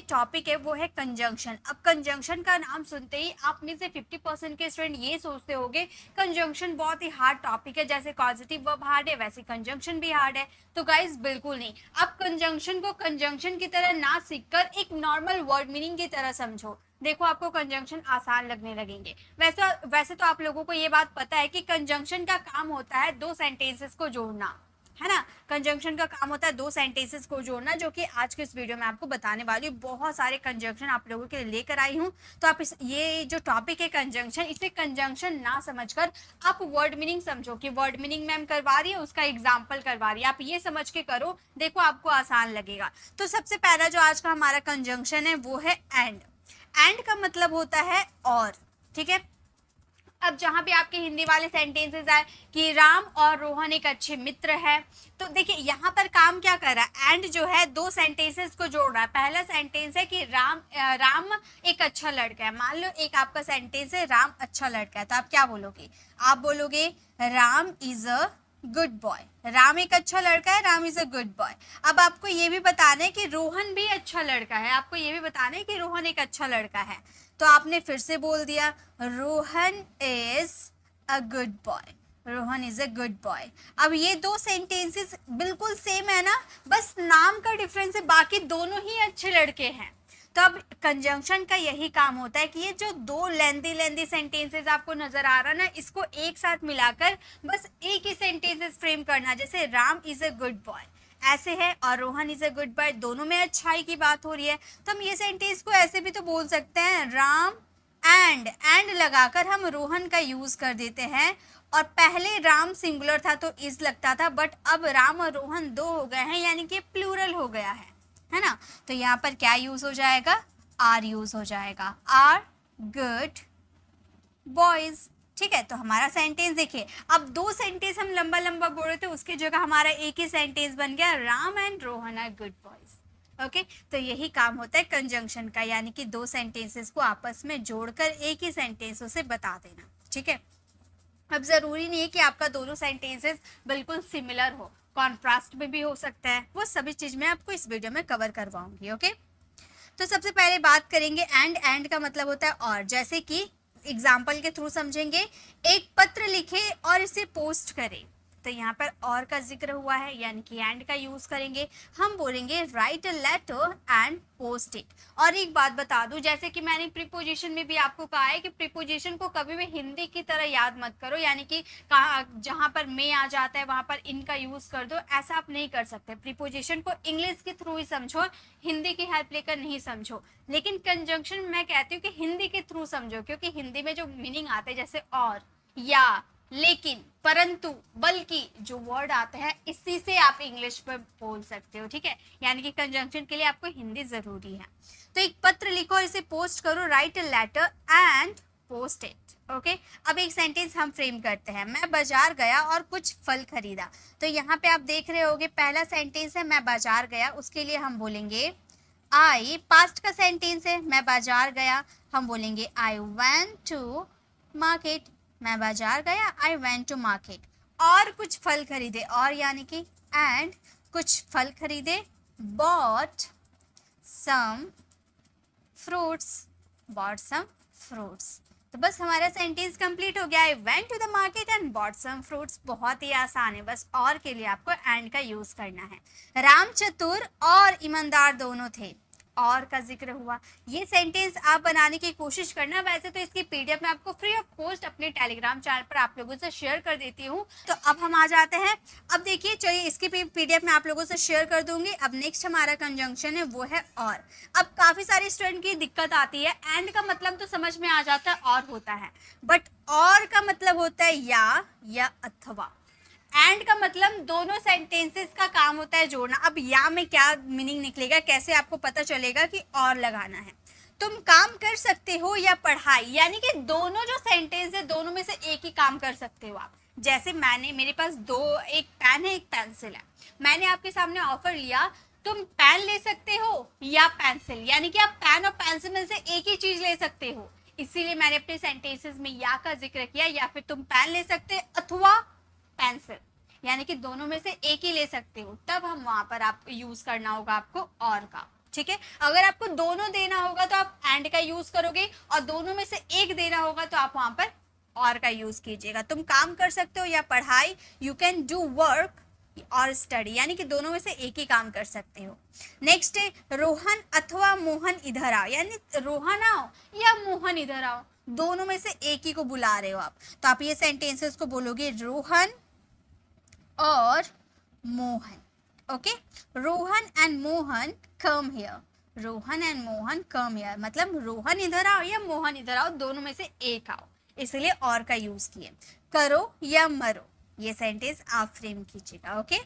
Topic है वो है कंजंक्शन। अब कंजंक्शन का नाम सुनते ही आप में से 50% के स्टूडेंट ये सोचते होंगे कंजंक्शन बहुत ही हार्ड टॉपिक है, जैसे पॉजिटिव वर्ब हार्ड है वैसे कंजंक्शन भी हार्ड है। तो गाइस बिल्कुल नहीं, आप कंजंक्शन को कंजंक्शन की तरह ना सीखकर एक नॉर्मल वर्ड मीनिंग की तरह समझो। देखो आपको कंजंक्शन आसान लगने लगेंगे। वैसे तो आप लोगों को ये बात पता है कि कंजंक्शन का काम होता है दो सेंटेंसेस को जोड़ना, है ना। कंजंक्शन का काम होता है दो सेंटेंसेस को जोड़ना, जो कि आज के इस वीडियो में आपको बताने वाली हूँ। बहुत सारे कंजंक्शन आप लोगों के लिए लेकर आई हूँ। तो आप ये जो टॉपिक है कंजंक्शन, इसे कंजंक्शन ना समझकर आप वर्ड मीनिंग समझो कि वर्ड मीनिंग मैम करवा रही है, उसका एग्जाम्पल करवा रही है, आप ये समझ के करो, देखो आपको आसान लगेगा। तो सबसे पहला जो आज का हमारा कंजंक्शन है वो है एंड। एंड का मतलब होता है और, ठीक है। अब जहां भी आपके हिंदी वाले सेंटेंसेस आए कि राम और रोहन एक अच्छे मित्र है, तो देखिए यहाँ पर काम क्या कर रहा है, एंड जो है दो सेंटेंसेस को जोड़ रहा है। पहला सेंटेंस है कि राम एक अच्छा लड़का है। मान लो एक आपका सेंटेंस है राम अच्छा लड़का है, तो आप क्या बोलोगे, आप बोलोगे Ram is a good boy. Ram एक अच्छा लड़का है, Ram is a good boy. अब आपको ये भी बताना है कि रोहन भी अच्छा लड़का है, आपको ये भी बताना है कि रोहन एक अच्छा लड़का है। तो आपने फिर से बोल दिया Rohan is a good boy, Rohan is a good boy. अब ये दो सेंटेंसेस बिल्कुल सेम है ना, बस नाम का डिफरेंस है, बाकी दोनों ही अच्छे लड़के हैं। तो अब कंजंक्शन का यही काम होता है कि ये जो दो लेंदी सेंटेंसेस आपको नजर आ रहा ना, इसको एक साथ मिलाकर बस एक ही सेंटेंसेस फ्रेम करना। जैसे Ram is a good boy ऐसे है और Rohan is a good boy, दोनों में अच्छाई की बात हो रही है। तो हम ये सेंटेंस को ऐसे भी तो बोल सकते हैं, राम एंड लगाकर हम रोहन का यूज कर देते हैं। और पहले राम सिंगुलर था तो इज लगता था, बट अब राम और रोहन दो हो गए हैं, यानी कि प्लूरल हो गया है ना। तो यहाँ पर क्या यूज हो जाएगा, आर यूज हो जाएगा, आर गुड बॉयज। ठीक है, तो हमारा सेंटेंस देखिए, अब दो सेंटेंस हम लंबा लंबा बोल रहे थे, उसकी जगह हमारा एक ही सेंटेंस बन गया, Ram and Rohan are good boys. Okay, तो यही काम होता है कंजंक्शन का, यानी कि दो सेंटेंसेस को आपस में जोड़कर एक ही सेंटेंसों से बता देना। ठीक है, अब जरूरी नहीं है कि आपका दोनों सेंटेंसेस बिल्कुल सिमिलर हो, कॉन्ट्रास्ट में भी हो सकता है, वो सभी चीज मैं आपको इस वीडियो में कवर करवाऊंगी। ओके, तो सबसे पहले बात करेंगे एंड का मतलब होता है और। जैसे कि एग्जाम्पल के थ्रू समझेंगे, एक पत्र लिखे और इसे पोस्ट करें, तो यहाँ पर और का जिक्र हुआ है, यानी कि एंड का यूज करेंगे। हम बोलेंगे write a letter and post it. और एक बात बता दूं, जैसे कि मैंने प्रीपोजिशन में भी आपको कहा है कि प्रीपोजिशन को कभी भी हिंदी की तरह याद मत करो, यानी कि जहां पर मे आ जाता है वहां पर इन का यूज कर दो, ऐसा आप नहीं कर सकते। प्रीपोजिशन को इंग्लिश के थ्रू ही समझो, हिंदी की हेल्प लेकर नहीं समझो। लेकिन कंजंक्शन मैं कहती हूँ कि हिंदी के थ्रू समझो, क्योंकि हिंदी में जो मीनिंग आते हैं जैसे और, या, लेकिन, परंतु, बल्कि, जो वर्ड आते हैं इसी से आप इंग्लिश में बोल सकते हो। ठीक है, यानी कि कंजंक्शन के लिए आपको हिंदी जरूरी है। तो एक पत्र लिखो और इसे पोस्ट करो, write a letter and post it. Okay, अब एक सेंटेंस हम फ्रेम करते हैं, मैं बाजार गया और कुछ फल खरीदा। तो यहाँ पे आप देख रहे होगे पहला सेंटेंस है मैं बाजार गया, उसके लिए हम बोलेंगे आई। पास्ट का सेंटेंस है मैं बाजार गया, हम बोलेंगे आई वेंट टू मार्केट। मैं बाजार गया, आई वेंट टू मार्केट। और कुछ फल खरीदे, और यानी कि एंड कुछ फल खरीदे, bought some fruits, bought some fruits. तो बस हमारा सेंटेंस कंप्लीट हो गया, I went to the market and bought some fruits. बहुत ही आसान है, बस और के लिए आपको एंड का यूज करना है। राम चतुर और ईमानदार दोनों थे, और का जिक्र हुआ। ये सेंटेंस आप बनाने की कोशिश करना। वैसे तो इसकी पीडीएफ मैं आपको फ्री ऑफ कॉस्ट अपने टेलीग्राम चैनल पर आप लोगों से शेयर कर देती हूँ। तो अब हम आ जाते हैं, अब देखिए चलिए इसकी पीडीएफ मैं आप लोगों से शेयर कर दूंगी। अब नेक्स्ट हमारा कंजंक्शन है वो है और। अब काफी सारे स्टूडेंट की दिक्कत आती है, एंड का मतलब तो समझ में आ जाता है और होता है, बट और का मतलब होता है या अथवा। एंड का मतलब दोनों सेंटेंसेस का काम होता है जोड़ना। अब या में क्या मीनिंग निकलेगा, कैसे आपको पता चलेगा कि और लगाना है। तुम काम कर सकते हो या पढ़ाई, यानी कि दोनों जो सेंटेंस है दोनों में से एक ही काम कर सकते हो आप। जैसे मेरे पास दो, एक पेन है एक पेंसिल है, मैंने आपके सामने ऑफर लिया तुम पेन ले सकते हो या पेंसिल, यानी कि आप पेन और पेंसिल में से एक ही चीज ले सकते हो, इसीलिए मैंने अपने सेंटेंसेस में या का जिक्र किया। या फिर तुम पेन ले सकते अथवा पेंसिल, यानी कि दोनों में से एक ही ले सकते हो, तब हम वहां पर आप यूज करना होगा आपको और का। ठीक है। अगर आपको दोनों देना होगा तो आप एंड का यूज करोगे, और दोनों में से एक देना होगा तो आप वहां पर और का यूज कीजिएगा। तुम काम कर सकते हो या पढ़ाई, यू कैन डू वर्क और स्टडी, यानी कि दोनों में से एक ही काम कर सकते हो। नेक्स्ट है रोहन अथवा मोहन इधर आओ, यानी रोहन आओ या मोहन इधर आओ, दोनों में से एक ही को बुला रहे हो आप। तो आप ये सेंटेंसेस को बोलोगे रोहन और Mohan. Okay, Rohan and Mohan come here, Rohan and Mohan come here, मतलब रोहन इधर आओ या मोहन इधर आओ, दोनों में से एक आओ, इसलिए और का यूज किए। करो या मरो, ये सेंटेंस आप फ्रेम कीजिएगा। ओके,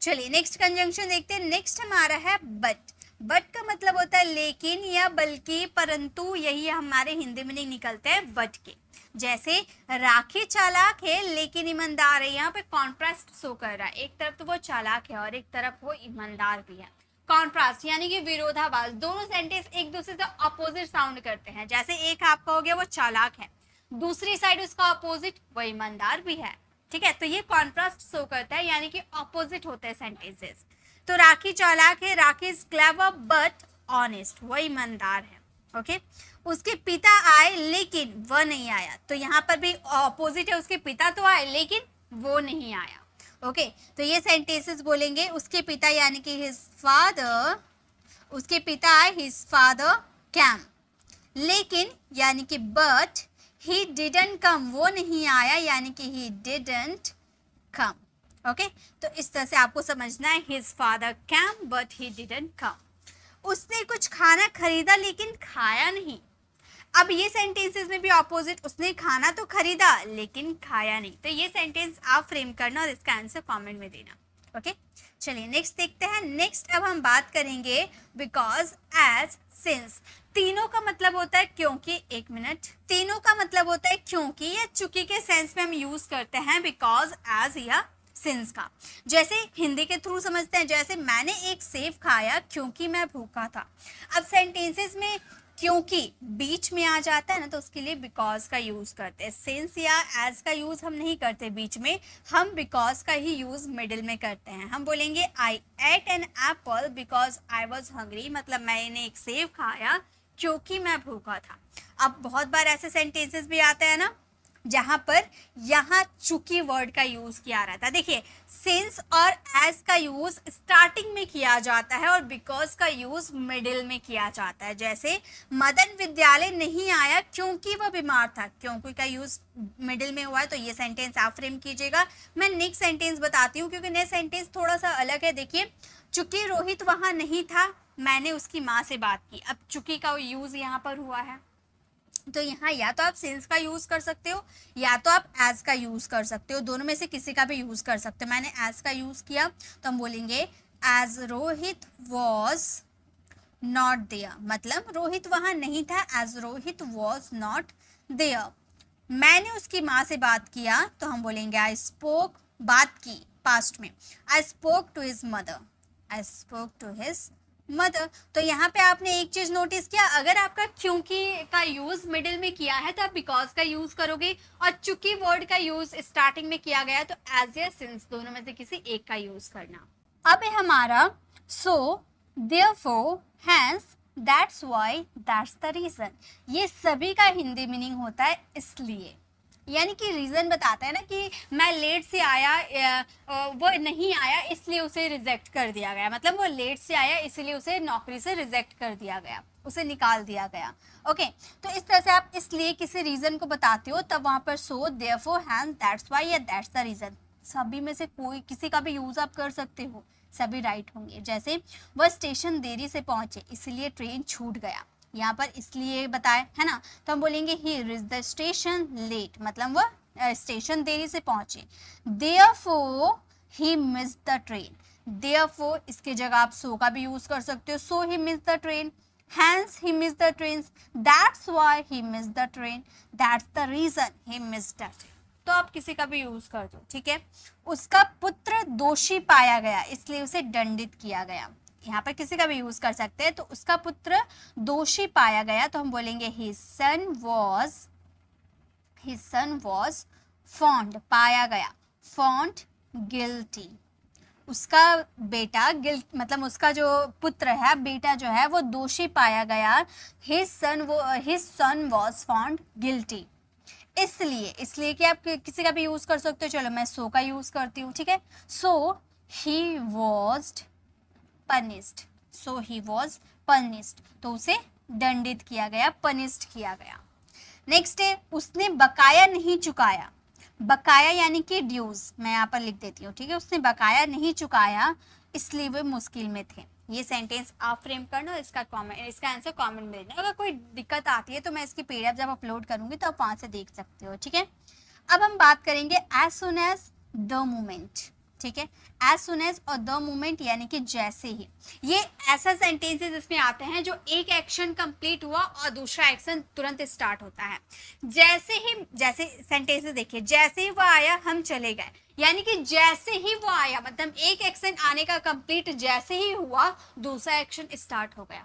चलिए नेक्स्ट कंजंक्शन देखते हैं। नेक्स्ट हमारा है बट। बट का मतलब होता है लेकिन या बल्कि, परंतु, यही हमारे हिंदी में नहीं निकलते हैं बट के। जैसे राखी चालाक है लेकिन ईमानदार है, यहाँ पे कॉन्ट्रास्ट शो कर रहा है, एक तरफ तो वो चालाक है और एक तरफ वो ईमानदार भी है। कॉन्ट्रास्ट यानी कि विरोधाभास, दोनों सेंटेंस एक दूसरे से अपोजिट साउंड करते हैं। जैसे एक आपका हो गया वो चालाक है, दूसरी साइड उसका अपोजिट वो ईमानदार भी है, ठीक है। तो ये कॉन्ट्रास्ट शो करता है, यानी कि ऑपोजिट होते हैं सेंटेंसेस। तो राखी चालाक है, राखी इज क्लेवर बट ऑनेस्ट, वो ईमानदार है। ओके, उसके पिता आए लेकिन वह नहीं आया, तो यहाँ पर भी ऑपोजिट है, उसके पिता तो आए लेकिन वो नहीं आया। ओके, तो ये सेंटेंसेस बोलेंगे उसके पिता यानी कि हिज फादर, उसके पिता आए हिज फादर कैम, लेकिन यानी कि बट he didn't come, वो नहीं आया, यानी कि he didn't come। ओके, तो इस तरह से आपको समझना है his father came but he didn't come। उसने कुछ खाना खरीदा लेकिन खाया नहीं। अब ये सेंटेंसेस में भी ऑपोजिट, उसने खाना तो खरीदा लेकिन खाया नहीं। तो ये सेंटेंस आप फ्रेम करना और इसका आंसर कमेंट में देना। ओके, चलिए नेक्स्ट देखते हैं। नेक्स्ट अब हम बात करेंगे बिकॉज, एज, सिंस। तीनों का मतलब होता है क्योंकि, एक मिनट, तीनों का मतलब होता है क्योंकि या चूंकि के सेंस में हम यूज करते हैं बिकॉज, एज या सिंस का। जैसे हिंदी के थ्रू समझते हैं, जैसे मैंने एक सेब खाया क्योंकि मैं भूखा था। अब सेंटेंसेस में क्योंकि बीच में आ जाता है ना, तो उसके लिए बिकॉज का यूज करते हैं। सिंस या एज का यूज हम नहीं करते बीच में, हम बिकॉज का ही यूज मिडिल में करते हैं। हम बोलेंगे I ate an apple because I was hungry, मतलब मैंने एक सेब खाया क्योंकि मैं भूखा था। अब बहुत बार ऐसे सेंटेंसेस भी आते हैं ना जहां पर यहाँ चूंकि वर्ड का यूज किया रहता है। देखिए, सिंस और एज का यूज स्टार्टिंग में किया जाता है और बिकॉज का यूज मिडिल में किया जाता है। जैसे मदन विद्यालय नहीं आया क्योंकि वह बीमार था, क्योंकि का यूज मिडिल में हुआ है, तो ये सेंटेंस आप फ्रेम कीजिएगा। मैं नेक्स्ट सेंटेंस बताती हूँ क्योंकि नेक्स्ट सेंटेंस थोड़ा सा अलग है। देखिए, चूंकि रोहित वहां नहीं था, मैंने उसकी माँ से बात की। अब चूंकि का यूज यहाँ पर हुआ है, तो यहाँ या तो आप सिंस का यूज कर सकते हो या तो आप एज का यूज कर सकते हो, दोनों में से किसी का भी यूज कर सकते हो। मैंने एज का यूज किया तो हम बोलेंगे as Rohit was not there, मतलब रोहित वहां नहीं था, as Rohit was not there. मैंने उसकी माँ से बात किया तो हम बोलेंगे आई स्पोक, बात की पास्ट में, I spoke to his mother, I spoke to his mother. तो यहाँ पे आपने एक चीज नोटिस किया, अगर आपका क्योंकि का यूज मिडिल में किया है तो आप बिकॉज का यूज करोगे, और चूंकि वर्ड का यूज स्टार्टिंग में किया गया तो एज या सिंस, दोनों में से किसी एक का यूज करना। अब है हमारा so, therefore, hence, that's why, that's the reason. ये सभी का हिंदी मीनिंग होता है इसलिए, यानी कि रीजन बताता है ना कि मैं लेट से आया, वो नहीं आया इसलिए उसे रिजेक्ट कर दिया गया, मतलब वो लेट से आया इसलिए उसे नौकरी से रिजेक्ट कर दिया गया, उसे निकाल दिया गया। ओके, तो इस तरह से आप इसलिए किसी रीजन को बताते हो, तब वहां पर सो, देयरफॉर, हैंस, दैट्स व्हाई या दैट्स द रीजन, सभी में से कोई किसी का भी यूज आप कर सकते हो, सभी राइट होंगे। जैसे वह स्टेशन देरी से पहुंचे इसलिए ट्रेन छूट गया, यहाँ पर इसलिए बताए है ना, तो हम बोलेंगे ही रीच द स्टेशन लेट, मतलब वह स्टेशन देरी से पहुंचे। Therefore he missed the train, therefore इसके जगह आप सो का भी यूज कर सकते हो, so he missed the train, hence he missed the train, that's why he missed the train, that's the reason he missed the train। तो आप किसी का भी यूज कर दो, ठीक है। उसका पुत्र दोषी पाया गया इसलिए उसे दंडित किया गया, यहाँ पर किसी का भी यूज कर सकते हैं। तो उसका पुत्र दोषी पाया गया तो हम बोलेंगे his son was found, पाया गया, found guilty। उसका बेटा गिल्ट मतलब उसका जो पुत्र है, बेटा जो है वो दोषी पाया गया, his son was found guilty. इसलिए कि आप किसी का भी यूज कर सकते हो, चलो मैं सो का यूज करती हूँ, ठीक है। So he was punished, so he was punished, तो उसे दंडित किया गया, पनिश्ड किया गया। नेक्स्ट है उसने बकाया नहीं चुकाया, बकाया यानी कि ड्यूज, मैं यहाँ पर लिख देती हूँ, ठीक है। उसने बकाया नहीं चुकाया इसलिए वे मुश्किल में थे। ये सेंटेंस आप फ्रेम करना, इसका आंसर कमेंट में देना। अगर कोई दिक्कत आती है तो मैं इसकी पीडीएफ जब अपलोड करूंगी तो आप वहां से देख सकते हो, ठीक है। अब हम बात करेंगे as soon as the moment, ठीक है। एज सुन एज और द मोमेंट यानी कि जैसे ही, ये ऐसा सेंटेंसेस इसमें आते हैं जो एक एक्शन कंप्लीट हुआ और दूसरा एक्शन तुरंत स्टार्ट होता है। जैसे सेंटेंसेस देखिए, जैसे ही वो आया हम चले गए, यानी कि जैसे ही वो आया मतलब एक एक्शन आने का कंप्लीट जैसे ही हुआ दूसरा एक्शन स्टार्ट हो गया,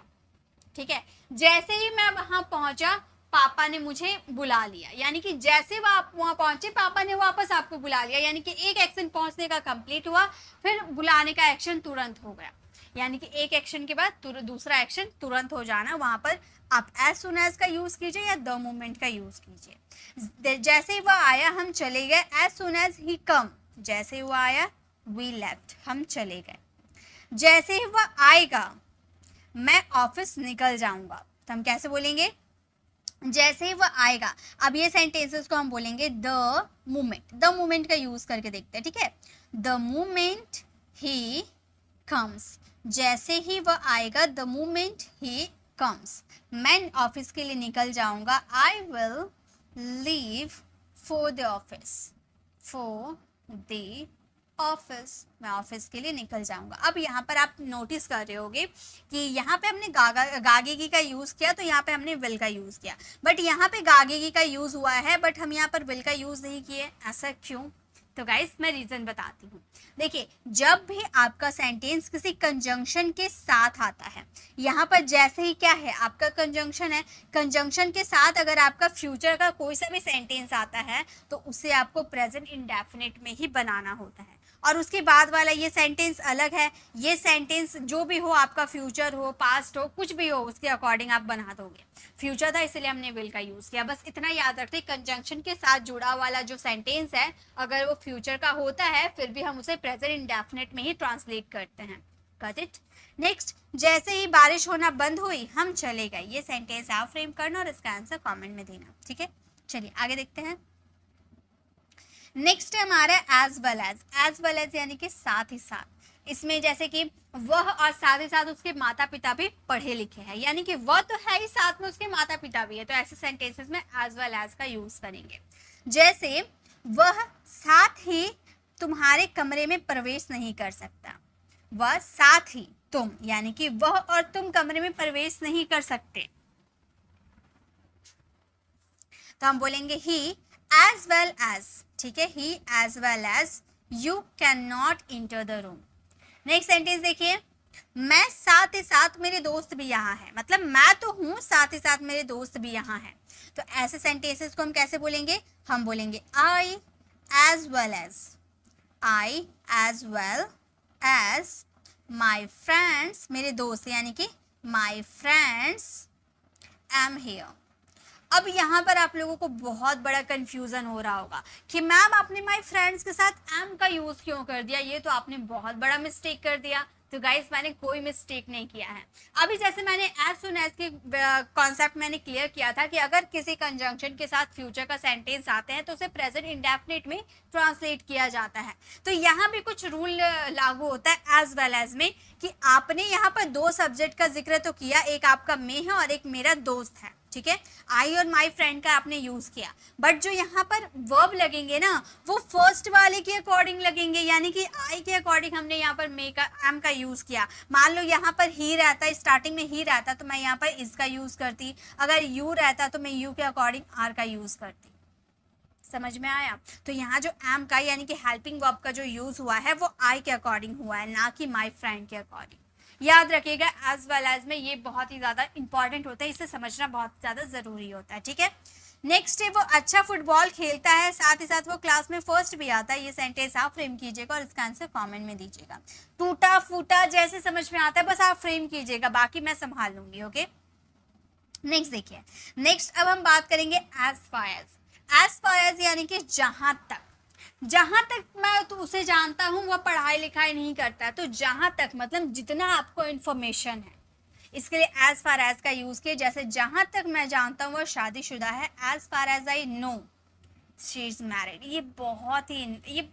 ठीक है। जैसे ही मैं वहां पहुंचा पापा ने मुझे बुला लिया, यानी कि जैसे वो आप वहां पहुंचे पापा ने वापस आपको बुला लिया, यानी कि एक एक्शन पहुंचने का कंप्लीट हुआ फिर बुलाने का एक्शन तुरंत हो गया, यानी कि एक एक्शन के बाद दूसरा एक्शन तुरंत हो जाना। वहां पर आप एज सुन एज का यूज कीजिए या द मोमेंट का यूज कीजिए। जैसे ही वो आया हम चले गए, एज सुन एज ही कम, जैसे ही वो आया वी लेफ्ट, हम चले गए। जैसे ही वो आएगा मैं ऑफिस निकल जाऊंगा, तो हम कैसे बोलेंगे, जैसे ही वो आएगा। अब ये सेंटेंसेस को हम बोलेंगे द मोमेंट का यूज करके देखते हैं, ठीक है। द मोमेंट ही कम्स, जैसे ही वो आएगा द मोमेंट ही कम्स, मैं ऑफिस के लिए निकल जाऊंगा, I will leave for the office, मैं ऑफिस के लिए निकल जाऊंगा। अब यहाँ पर आप नोटिस कर रहे होगे कि यहाँ पे हमने गागेगी का यूज किया तो यहाँ पे हमने विल का यूज किया, बट यहाँ पे गागेगी का यूज हुआ है बट हम यहाँ पर विल का यूज नहीं किए, ऐसा क्यों? तो गाइस मैं रीजन बताती हूँ। देखिए जब भी आपका सेंटेंस किसी कंजंक्शन के साथ आता है, यहाँ पर जैसे ही क्या है आपका कंजंक्शन है, कंजंक्शन के साथ अगर आपका फ्यूचर का कोई सा भी सेंटेंस आता है तो उसे आपको प्रेजेंट इंडेफिनिट में ही बनाना होता है, और उसके बाद वाला ये सेंटेंस अलग है। ये सेंटेंस जो भी हो आपका फ्यूचर हो पास्ट हो कुछ भी हो उसके अकॉर्डिंग आप बना दोगे। फ्यूचर था इसलिए हमने विल का यूज किया, बस इतना याद रखते कंजंक्शन के साथ जुड़ा वाला जो सेंटेंस है अगर वो फ्यूचर का होता है फिर भी हम उसे प्रेजेंट इंडेफिनिट में ही ट्रांसलेट करते हैं। Got it? नेक्स्ट, जैसे ही बारिश होना बंद हुई हम चले गए। ये सेंटेंस आप फ्रेम करना और इसका आंसर कमेंट में देना, ठीक है। चलिए आगे देखते हैं। नेक्स्ट है हमारा एज वेल एज यानी कि साथ ही साथ। इसमें जैसे कि वह और साथ ही साथ उसके माता पिता भी पढ़े लिखे हैं, यानी कि वह तो है ही साथ में उसके माता पिता भी है, तो ऐसे सेंटेंसेस में एज वेल एज का यूज करेंगे। जैसे वह साथ ही तुम्हारे कमरे में प्रवेश नहीं कर सकता, वह साथ ही तुम, यानी कि वह और तुम कमरे में प्रवेश नहीं कर सकते, तो हम बोलेंगे ही एज वेल एज, ठीक है। He as well as you can not enter the room. Next sentence देखिए, मैं साथ ही साथ मेरे दोस्त भी यहाँ है, मतलब मैं तो हूँ साथ ही साथ मेरे दोस्त भी यहाँ है, तो ऐसे सेंटेंसेस को हम कैसे बोलेंगे, हम बोलेंगे I as well as my friends, मेरे दोस्त यानी कि माई फ्रेंड्स एम हियर। अब यहाँ पर आप लोगों को बहुत बड़ा कंफ्यूजन हो रहा होगा कि मैम आपने माय फ्रेंड्स के साथ एम का यूज क्यों कर दिया, ये तो आपने बहुत बड़ा मिस्टेक कर दिया। तो गाइस मैंने कोई मिस्टेक नहीं किया है। अभी जैसे मैंने एज सुन एज के कॉन्सेप्ट मैंने क्लियर किया था कि अगर किसी कंजंक्शन के साथ फ्यूचर का सेंटेंस आते हैं तो उसे प्रेजेंट इंडेफिनिट में ट्रांसलेट किया जाता है। तो यहाँ भी कुछ रूल लागू होता है एज वेल एज में कि आपने यहाँ पर दो सब्जेक्ट का जिक्र तो किया, एक आपका मैं है और एक मेरा दोस्त है, ठीक है। आई और माई फ्रेंड का आपने यूज किया, बट जो यहाँ पर वर्ब लगेंगे ना वो फर्स्ट वाले के अकॉर्डिंग लगेंगे, यानी कि आई के अकॉर्डिंग हमने यहाँ पर मे का एम का यूज किया। मान लो यहाँ पर ही रहता, स्टार्टिंग में ही रहता तो मैं यहाँ पर इसका यूज करती, अगर यू रहता तो मैं यू के अकॉर्डिंग आर का यूज करती। समझ में आया? तो यहाँ जो एम का यानी कि हेल्पिंग वर्ब का जो यूज हुआ है वो आई के अकॉर्डिंग हुआ है, ना कि माई फ्रेंड के अकॉर्डिंग। याद रखिएगा एज वेल एज में ये बहुत ही ज़्यादा इंपॉर्टेंट होता है, इसे समझना बहुत ज़्यादा ज़रूरी होता है, ठीक है। नेक्स्ट है वो अच्छा फुटबॉल खेलता है, साथ ही साथ वो क्लास में फर्स्ट भी आता है। ये सेंटेंस आप फ्रेम कीजिएगा और इसका आंसर कमेंट में दीजिएगा। टूटा फूटा जैसे समझ में आता है बस आप फ्रेम कीजिएगा, बाकी मैं संभाल लूंगी। ओके, नेक्स्ट देखिए। नेक्स्ट अब हम बात करेंगे एज फार एज यानी कि जहां तक मैं तो उसे जानता हूं वह पढ़ाई लिखाई नहीं करता। तो जहां तक मतलब जितना आपको इंफॉर्मेशन है, इसके लिए एज फार एज का यूज किया। जैसे जहां तक मैं जानता हूं वह शादीशुदा है, as far as I know she is married. ये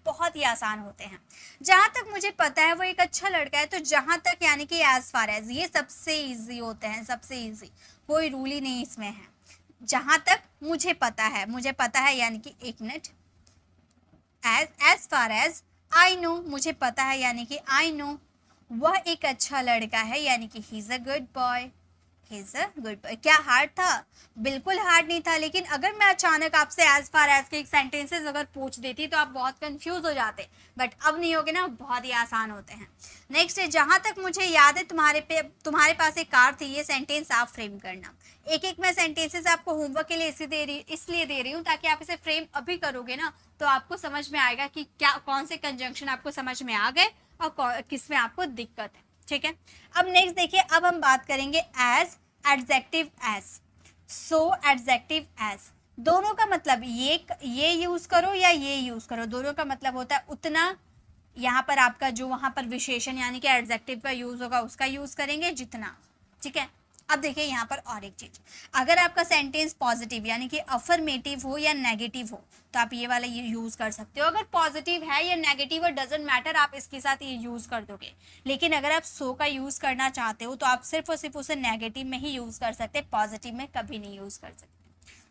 बहुत ही आसान होते हैं। जहां तक मुझे पता है वो एक अच्छा लड़का है, तो जहां तक यानी कि एज फार एज, ये सबसे इजी होते हैं, सबसे इजी, कोई रूल ही नहीं इसमें है। जहां तक मुझे पता है यानी कि एक मिनट, as far as I know, मुझे पता है यानी कि आई नो वह एक अच्छा लड़का है यानी कि he is a good boy, he is a good boy. क्या हार्ड था? बिल्कुल हार्ड नहीं था, लेकिन अगर मैं अचानक आपसे एज फार एज के एक सेंटेंसेस अगर पूछ देती तो आप बहुत कंफ्यूज हो जाते, बट अब नहीं होगे ना, बहुत ही आसान होते हैं। नेक्स्ट है जहां तक मुझे याद है तुम्हारे पास एक कार थी। ये सेंटेंस आप फ्रेम करना। एक एक मैं सेंटेंसेस आपको होमवर्क के लिए इसलिए दे रही हूँ ताकि आप इसे फ्रेम अभी करोगे ना तो आपको समझ में आएगा कि क्या कौन से कंजंक्शन आपको समझ में आ गए और किस में आपको दिक्कत है। ठीक है, अब नेक्स्ट देखिए, अब हम बात करेंगे एज, एडजेक्टिव एज, सो एडजेक्टिव एज। दोनों का मतलब ये यूज करो या ये यूज करो, दोनों का मतलब होता है उतना। यहाँ पर आपका जो वहां पर विशेषण यानी कि एडजेक्टिव का यूज होगा उसका यूज करेंगे जितना। ठीक है, अब देखिए यहाँ पर और एक चीज, अगर आपका सेंटेंस पॉजिटिव यानी कि अफर्मेटिव हो या नेगेटिव हो तो आप ये वाला यूज कर सकते हो। अगर पॉजिटिव है या नेगेटिव डजंट मैटर, आप इसके साथ ये यूज कर दोगे। लेकिन अगर आप सो का यूज करना चाहते हो तो आप सिर्फ और सिर्फ उसे नेगेटिव में ही यूज कर सकते, पॉजिटिव में कभी नहीं यूज कर सकते।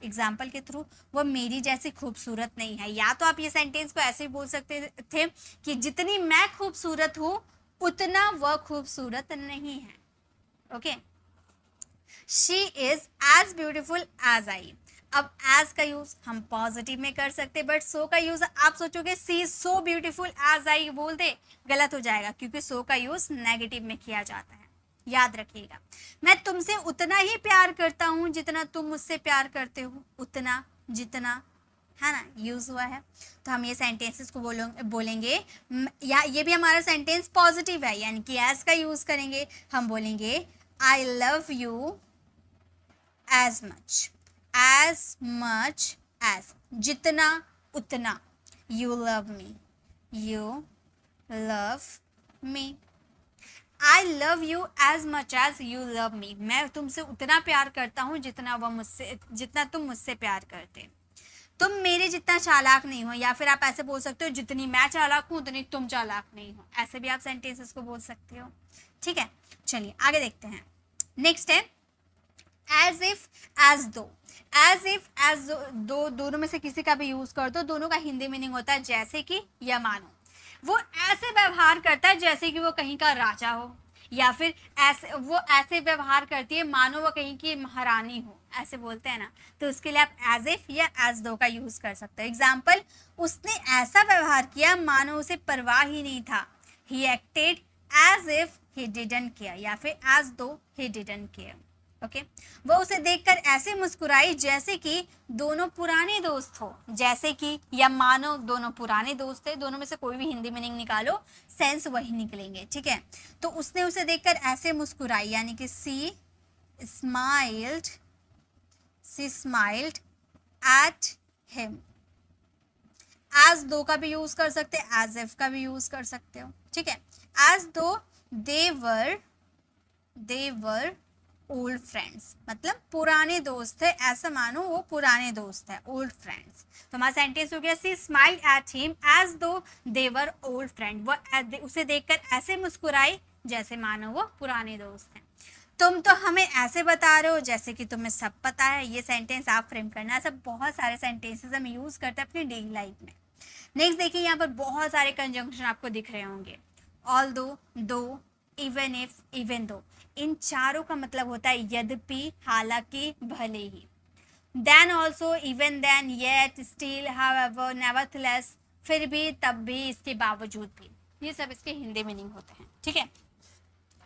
एग्जाम्पल के थ्रू, वो मेरी जैसी खूबसूरत नहीं है, या तो आप ये सेंटेंस को ऐसे ही बोल सकते थे कि जितनी मैं खूबसूरत हूं उतना वह खूबसूरत नहीं है। Okay, she is as beautiful as I. अब एज का यूज हम पॉजिटिव में कर सकते, बट सो का यूज आप सोचोगे she is so beautiful as I बोल दे, गलत हो जाएगा क्योंकि सो का यूज नेगेटिव में किया जाता है। याद रखिएगा, मैं तुमसे उतना ही प्यार करता हूं जितना तुम मुझसे प्यार करते हो, उतना जितना, है ना, यूज हुआ है। तो हम ये सेंटेंसेस को बोलेंगे या ये भी हमारा सेंटेंस पॉजिटिव है यानी कि एज का यूज करेंगे। हम बोलेंगे I love you as much as, जितना उतना, you love me, I love you as much as you love me। मैं तुमसे उतना प्यार करता हूँ जितना तुम मुझसे प्यार करते। तुम मेरे जितना चालाक नहीं हो, या फिर आप ऐसे बोल सकते हो जितनी मैं चालाक हूँ उतनी तुम चालाक नहीं हो, ऐसे भी आप सेंटेंसेस को बोल सकते हो। ठीक है, चलिए आगे देखते हैं। नेक्स्ट है एज इफ एज दो। एज इफ एज दो, दोनों में से किसी का भी यूज कर दो, दोनों का हिंदी मीनिंग होता है जैसे कि या मानो। वो ऐसे व्यवहार करता है जैसे कि वो कहीं का राजा हो, या फिर ऐसे व्यवहार करती है मानो वो कहीं की महारानी हो, ऐसे बोलते हैं ना। तो उसके लिए आप एज इफ या एज दो का यूज कर सकते हो। एग्जाम्पल, उसने ऐसा व्यवहार किया मानो उसे परवाह ही नहीं था, he acted as if he didn't care, या फिर एज दो ही डिडंट केयर। ओके, वो उसे देखकर ऐसे मुस्कुराई जैसे कि दोनों पुराने दोस्त हो, जैसे कि या मानो दोनों पुराने दोस्त थे। दोनों में से कोई भी हिंदी मीनिंग निकालो, सेंस वही निकलेंगे। ठीक है, तो उसने उसे देखकर ऐसे मुस्कुराई यानी कि सी स्माइल्ड एट हिम। एज दो का भी यूज कर सकते हैं, एज इफ का भी यूज कर सकते हो। ठीक है, एज दो दे वर ओल्ड फ्रेंड्स, मतलब पुराने दोस्त थे, ऐसा मानो वो पुराने दोस्त है, ओल्ड फ्रेंड्स। तो हमारा सेंटेंस हो गया सी स्माइल्ड एट हिम एज दो दे वर ओल्ड फ्रेंड। वो उसे देखकर ऐसे मुस्कुराई जैसे मानो वो पुराने दोस्त हैं। तुम तो हमें ऐसे बता रहे हो जैसे कि तुम्हें सब पता है। ये सेंटेंस आप फ्रेम करना। ऐसा बहुत सारे सेंटेंसेस हम यूज करते हैं अपनी डेली लाइफ में। नेक्स्ट देखिए, यहाँ पर बहुत सारे कंजंक्शन आपको दिख रहे होंगे। ऑल्दो, दो, इवन इफ, इवन दो। इन चारों का मतलब होता है यद्यपि, हालांकि, भले ही। Then also, even then, yet, still, however, nevertheless, फिर भी, तब भी, इसके बावजूद भी, ये सब इसके हिंदी मीनिंग होते हैं। ठीक है,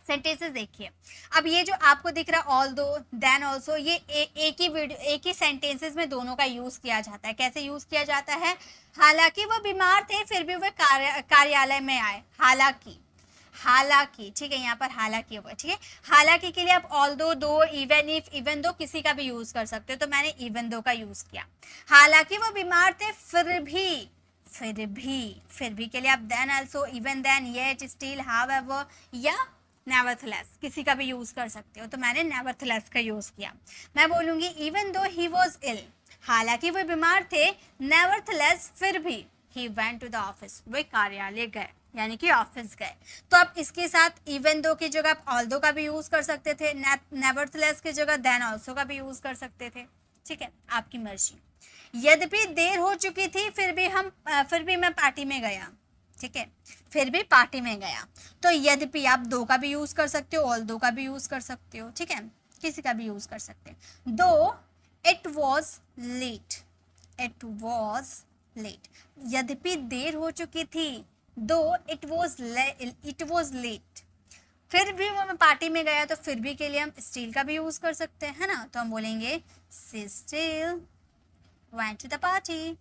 सेंटेंसेस देखिए, अब ये जो आपको दिख रहा है ऑल दो देन ऑल्सो, ये एक ही सेंटेंसेस में दोनों का यूज किया जाता है। कैसे यूज किया जाता है? हालांकि वो बीमार थे फिर भी वह कार्यालय में आए। हालांकि, हालांकि, ठीक है, यहाँ पर हालांकि हुआ, ठीक है। हालांकि के लिए आप ऑल दो, इवन इफ, इवन दो किसी का भी यूज कर सकते हो, तो मैंने इवन दो का यूज किया। हालांकि वो बीमार थे फिर भी, फिर भी के लिए आप then also, even then, yet, still, however या नेवरथलेस किसी का भी यूज कर सकते हो, तो मैंने नेवरथलेस का यूज किया। मैं बोलूंगी इवन दो ही वॉज इल, हालांकि वो बीमार थे, नेवरथलेस फिर भी, he went to the office, वे कार्यालय गए, यानी कि ऑफिस गए। तो आप इसके साथ इवन दो की जगह आप ऑल दो का भी यूज कर सकते थे, नेवरथलेस की जगह देन ऑल्सो का भी यूज कर सकते थे, ठीक है, आपकी मर्जी। यद्यपि देर हो चुकी थी फिर भी मैं पार्टी में गया, ठीक है, फिर भी पार्टी में गया। तो यद्यपि आप दो का भी यूज कर सकते हो, ऑल दो का भी यूज कर सकते हो, ठीक है, किसी का भी यूज कर सकते हैं। Though it was late, it was late, यद्यपि देर हो चुकी थी, दो इट वॉज लेट, फिर भी वो मैं पार्टी में गया, तो फिर भी के लिए हम स्टिल का भी यूज कर सकते हैं, है ना। तो हम बोलेंगे she still went to the party,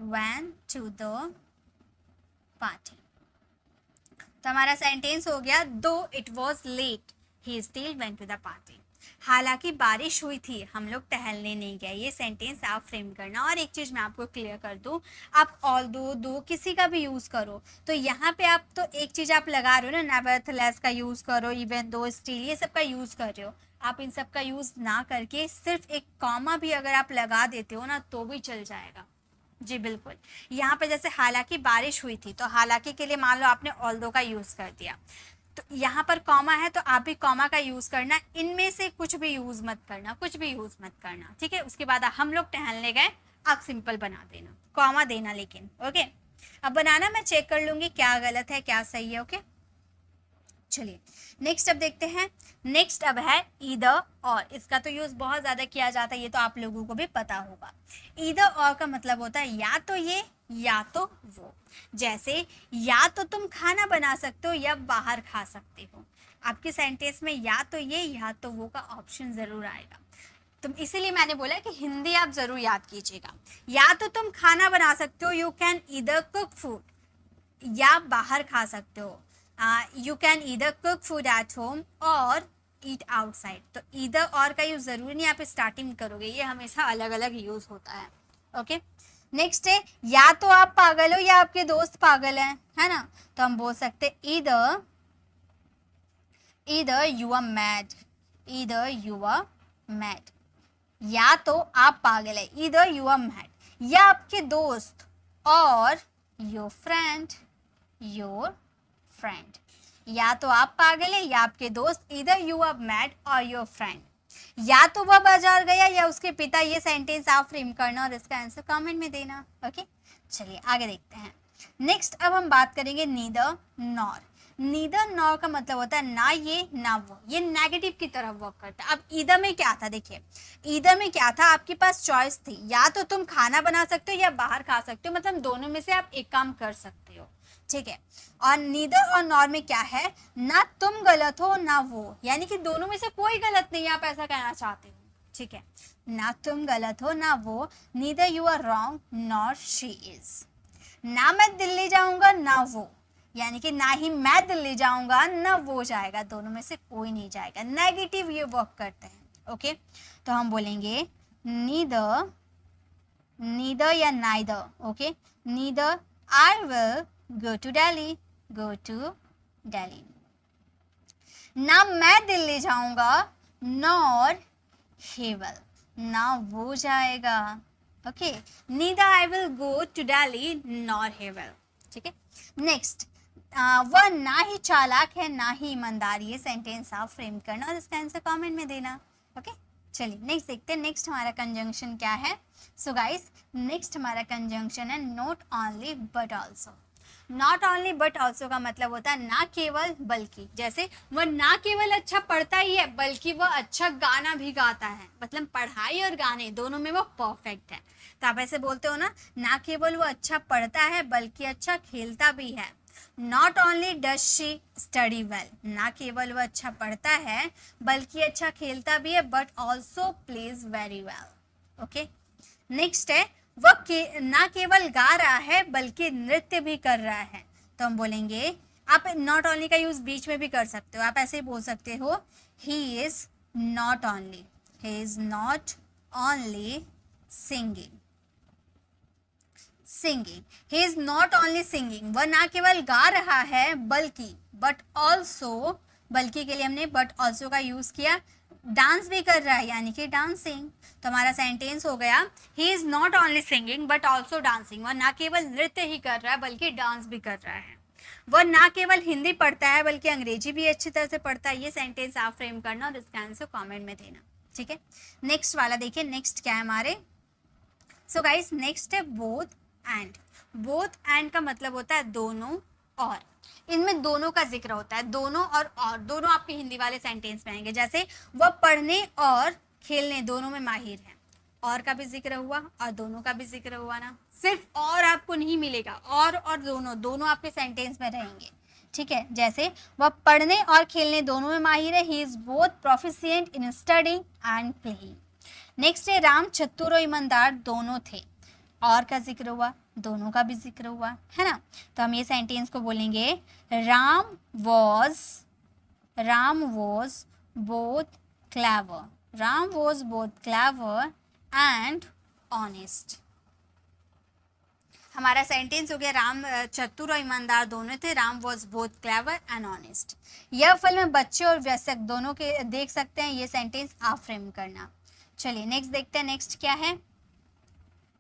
went to the party। तो हमारा सेंटेंस हो गया, though it was late he still went to the party. हालांकि बारिश हुई थी हम लोग टहलने नहीं गए। ये सेंटेंस आप फ्रेम करना। और एक चीज मैं आपको क्लियर कर दूं, आप ऑल दो किसी का भी यूज करो, तो यहाँ पे आप तो एक चीज आप लगा रहे हो ना, नेवरथलेस का यूज करो, इवन दो, स्टिल, ये सब का यूज कर रहे हो। आप इन सब का यूज ना करके सिर्फ एक कॉमा भी अगर आप लगा देते हो ना, तो भी चल जाएगा। जी बिल्कुल। यहाँ पे जैसे हालांकि बारिश हुई थी, तो हालांकि के लिए मान लो आपने ऑल दो का यूज कर दिया, तो यहाँ पर कॉमा है तो आप भी कॉमा का यूज करना, इनमें से कुछ भी यूज मत करना, कुछ भी यूज मत करना, ठीक है। उसके बाद हम लोग टहलने गए, आप सिंपल बना देना, कॉमा देना लेकिन, ओके। अब बनाना मैं चेक कर लूंगी क्या गलत है क्या सही है, ओके। चलिए नेक्स्ट अब देखते हैं। नेक्स्ट अब है ईदर और। इसका तो यूज बहुत ज्यादा किया जाता है, ये तो आप लोगों को भी पता होगा। ईदर और का मतलब होता है या तो ये या तो वो। जैसे या तो तुम खाना बना सकते हो या बाहर खा सकते हो। आपके सेंटेंस में या तो ये या तो वो का ऑप्शन जरूर आएगा। तो इसीलिए मैंने बोला कि हिंदी आप जरूर याद कीजिएगा। या तो तुम खाना बना सकते हो, you can either cook food, या बाहर खा सकते हो, you can either cook food at home और ईट आउटसाइड। तो ईदर और का यूज जरूरी नहीं आप स्टार्टिंग करोगे, ये हमेशा अलग अलग यूज होता है, ओके। नेक्स्ट है या तो आप पागल हो या आपके दोस्त पागल हैं, है ना। तो हम बोल सकते either you are mad, either you are mad. या तो आप पागल है, ईदर यू आर मैड, या आपके दोस्त और योर फ्रेंड, या तो आप पागल है या आपके दोस्त, ईदर यू आर मैड और योर फ्रेंड। या तो वह बाजार गया या उसके पिता। ये सेंटेंस आप फ्रेम करना और इसका आंसर कमेंट में देना, ओके। चलिए आगे देखते हैं। नेक्स्ट अब हम बात करेंगे नीदर नॉर। नीदर नॉर का मतलब होता है ना ये ना वो, ये नेगेटिव की तरफ वर्क करता है। अब ईदर में क्या था, देखिए ईदर में क्या था, आपके पास चॉइस थी, या तो तुम खाना बना सकते हो या बाहर खा सकते हो, मतलब दोनों में से आप एक काम कर सकते हो, ठीक है। और नीदर और नॉर में क्या है, ना तुम गलत हो ना वो, यानी कि दोनों में से कोई गलत नहीं, आप ऐसा कहना चाहते हो, ठीक है। ना तुम गलत हो ना वो, neither you are wrong nor she is. ना मैं दिल्ली जाऊंगा ना वो, यानी कि ना ही मैं दिल्ली जाऊंगा ना वो जाएगा, दोनों में से कोई नहीं जाएगा। नेगेटिव ये वर्क करते हैं, ओके। तो हम बोलेंगे नीदर या neither, okay. Neither I will go to Delhi, go to Delhi। ना मैं दिल्ली जाऊंगा nor he will, ना वो जाएगा, okay. neither I will go to Delhi nor he will, ठीक है। नेक्स्ट वह ना ही चालाक है ना ही ईमानदार। ये सेंटेंस आप फ्रेम करना और इसका आंसर कमेंट में देना, ओके। चलिए नेक्स्ट देखते हैं। नेक्स्ट हमारा कंजंक्शन क्या है। सो गाइस नेक्स्ट हमारा कंजंक्शन है not only but also. Not only but also का मतलब होता है ना केवल बल्कि। जैसे वह ना केवल अच्छा पढ़ता ही है बल्कि वह अच्छा गाना भी गाता है, मतलब पढ़ाई और गाने दोनों में वो परफेक्ट है। तो आप ऐसे बोलते हो ना केवल वो अच्छा पढ़ता है बल्कि अच्छा खेलता भी है। Not only does she study well, ना केवल वह अच्छा पढ़ता है बल्कि अच्छा खेलता भी है, but also plays very well. Okay, next है वह ना केवल गा रहा है बल्कि नृत्य भी कर रहा है। तो हम बोलेंगे, आप नॉट ओनली का यूज बीच में भी कर सकते हो, आप ऐसे ही बोल सकते हो, he is not only, he is not only singing, singing, he is not only singing, वह ना केवल गा रहा है बल्कि, बट ऑल्सो, बल्कि के लिए हमने बट ऑल्सो का यूज किया, डांस भी कर रहा है यानी कि डांसिंग। तो हमारा सेंटेंस हो गया, he is not only singing but also dancing, वह ना केवल नृत्य ही कर रहा है बल्कि डांस भी कर रहा है। वह ना केवल हिंदी पढ़ता है बल्कि अंग्रेजी भी अच्छी तरह से पढ़ता है। ये सेंटेंस आप फ्रेम करना और इसका आंसर कमेंट में देना, ठीक है। नेक्स्ट वाला देखिए, नेक्स्ट क्या है हमारे, सो गाइस नेक्स्ट है बोथ एंड। बोथ एंड का मतलब होता है दोनों और, इनमें दोनों का जिक्र होता है, दोनों और दोनों आपके हिंदी वाले सेंटेंस में आएंगे। जैसे वह पढ़ने और खेलने दोनों में माहिर है, और का भी जिक्र हुआ और दोनों का भी जिक्र हुआ ना, सिर्फ और आपको नहीं मिलेगा, और दोनों, दोनों आपके सेंटेंस में रहेंगे, ठीक है। जैसे वह पढ़ने और खेलने दोनों में माहिर है, he is both proficient in studying and playing. Next है राम चतुर और ईमानदार दोनों थे, और का जिक्र हुआ, दोनों का भी जिक्र हुआ है ना। तो हम ये सेंटेंस को बोलेंगे, Ram was both clever, Ram was both clever and honest. हमारा सेंटेंस हो गया, राम चतुर और ईमानदार दोनों थे, Ram was both clever and honest. यह फिल्म में बच्चे और वयस्क दोनों के देख सकते हैं, ये सेंटेंस आप फ्रेम करना। चलिए नेक्स्ट देखते हैं, नेक्स्ट क्या है।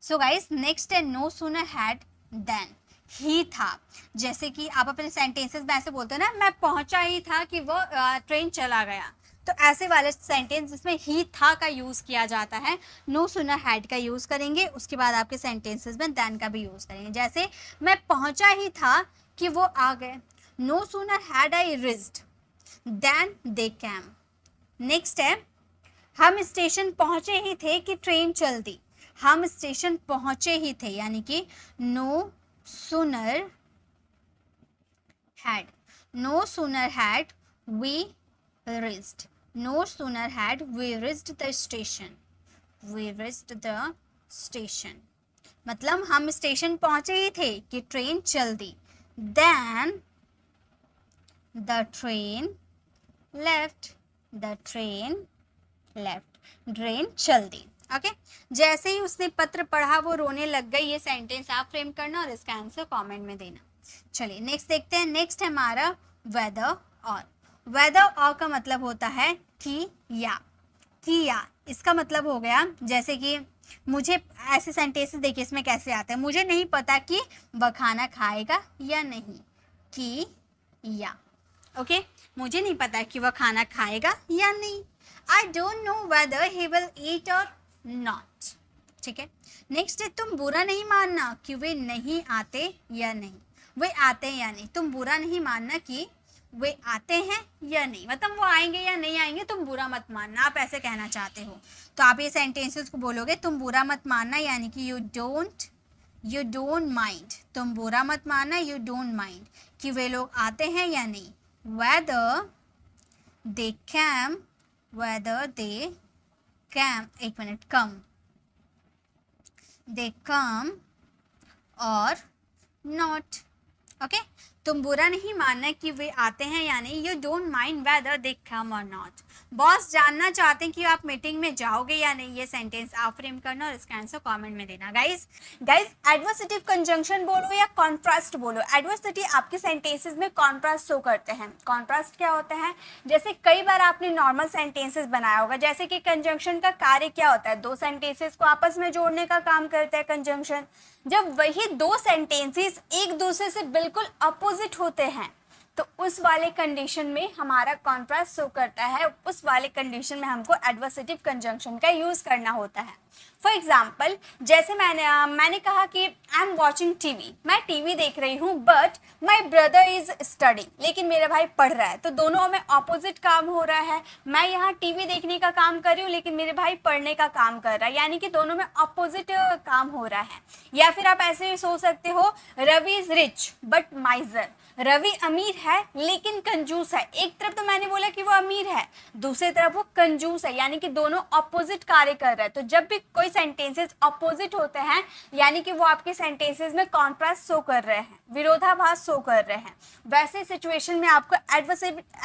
सो गाइस नेक्स्ट है, नो सूनर हैड देन, ही था। जैसे कि आप अपने सेंटेंसेस में ऐसे बोलते हो ना, मैं पहुंचा ही था कि वो ट्रेन चला गया, तो ऐसे वाले सेंटेंस जिसमें ही था का यूज किया जाता है, नो सूनर हैड का यूज करेंगे, उसके बाद आपके सेंटेंसेस में देन का भी यूज करेंगे। जैसे मैं पहुंचा ही था कि वो आ गए, no sooner had I reached then they came. Next है, हम स्टेशन पहुंचे ही थे कि ट्रेन चल दी, हम स्टेशन पहुंचे ही थे यानी कि no sooner had we reached, no sooner had we reached the station, मतलब हम स्टेशन पहुंचे ही थे कि ट्रेन चल दी, then the train left, train चल दी। ओके, जैसे ही उसने पत्र पढ़ा वो रोने लग गई, ये सेंटेंस आप फ्रेम करना और इसका आंसर कमेंट में देना। चलिए नेक्स्ट देखते हैं, नेक्स्ट है हमारा वेदर और। वेदर और का मतलब होता है कि या, इसका मतलब हो गया, जैसे कि मुझे ऐसे सेंटेंसेस देखिए इसमें कैसे आते हैं, मुझे नहीं पता कि वह खाना खाएगा या नहीं, कि या, ओके, मुझे नहीं पता कि वह खाना खाएगा या नहीं, I don't know whether he will eat और नॉट, ठीक है। नेक्स्ट है, तुम बुरा नहीं मानना कि वे नहीं आते या नहीं, वे आते हैं या नहीं, तुम बुरा नहीं मानना कि वे आते हैं या नहीं, मतलब वो आएंगे या नहीं आएंगे, तुम बुरा मत मानना, आप ऐसे कहना चाहते हो। तो आप ये सेंटेंसेस को बोलोगे, तुम बुरा मत मानना यानी कि यू डोंट माइंड, तुम बुरा मत मानना, यू डोंट माइंड कि वे लोग आते हैं या नहीं। वेदर दे कैम, एक minute, they come or not, okay. तुम बुरा नहीं मानना कि वे आते हैं या नहीं, you don't mind whether they come or not. Boss जानना चाहते हैं कि आप मीटिंग में जाओगे या नहीं, ये सेंटेंस आप फ्रेम करना और इसका आंसर कमेंट में देना। गाइस एडवर्सेटिव कंजंक्शन बोलो या कॉन्ट्रास्ट बोलो, एडवर्सेटिव आपके सेंटेंसेस में कॉन्ट्रास्ट शो करते हैं। कॉन्ट्रास्ट क्या होता है, जैसे कई बार आपने नॉर्मल सेंटेंसेस बनाया होगा, जैसे कि कंजंक्शन का कार्य क्या होता है, दो सेंटेंसेस को आपस में जोड़ने का काम करता है कंजंक्शन। जब वही दो सेंटेंसेस एक दूसरे से बिल्कुल अपोजिट होते हैं तो उस वाले कंडीशन में हमारा कॉन्ट्रास्ट शो करता है, उस वाले कंडीशन में हमको एडवर्सेटिव कंजंक्शन का यूज करना होता है। फॉर एग्जाम्पल, जैसे मैंने कहा कि आई एम वॉचिंग टीवी, मैं टीवी देख रही हूँ, but my brother is studying, लेकिन मेरा भाई पढ़ रहा है, तो दोनों में ऑपोजिट काम हो रहा है। मैं यहाँ टीवी देखने का काम कर रही हूँ लेकिन मेरे भाई पढ़ने का काम कर रहा है, यानी कि दोनों में ऑपोजिट काम हो रहा है। या फिर आप ऐसे भी सोच सकते हो, Ravi is rich but miser, Ravi अमीर है लेकिन कंजूस है। एक तरफ तो मैंने बोला कि वो अमीर है, दूसरी तरफ वो कंजूस है, यानी कि दोनों ऑपोजिट कार्य कर रहे हैं। तो जब भी कोई सेंटेंसेस ऑपोजिट होते हैं यानी कि वो आपके सेंटेंसेस में कॉन्ट्रास्ट शो कर रहे हैं, विरोधाभास शो कर रहे हैं, वैसे सिचुएशन में आपको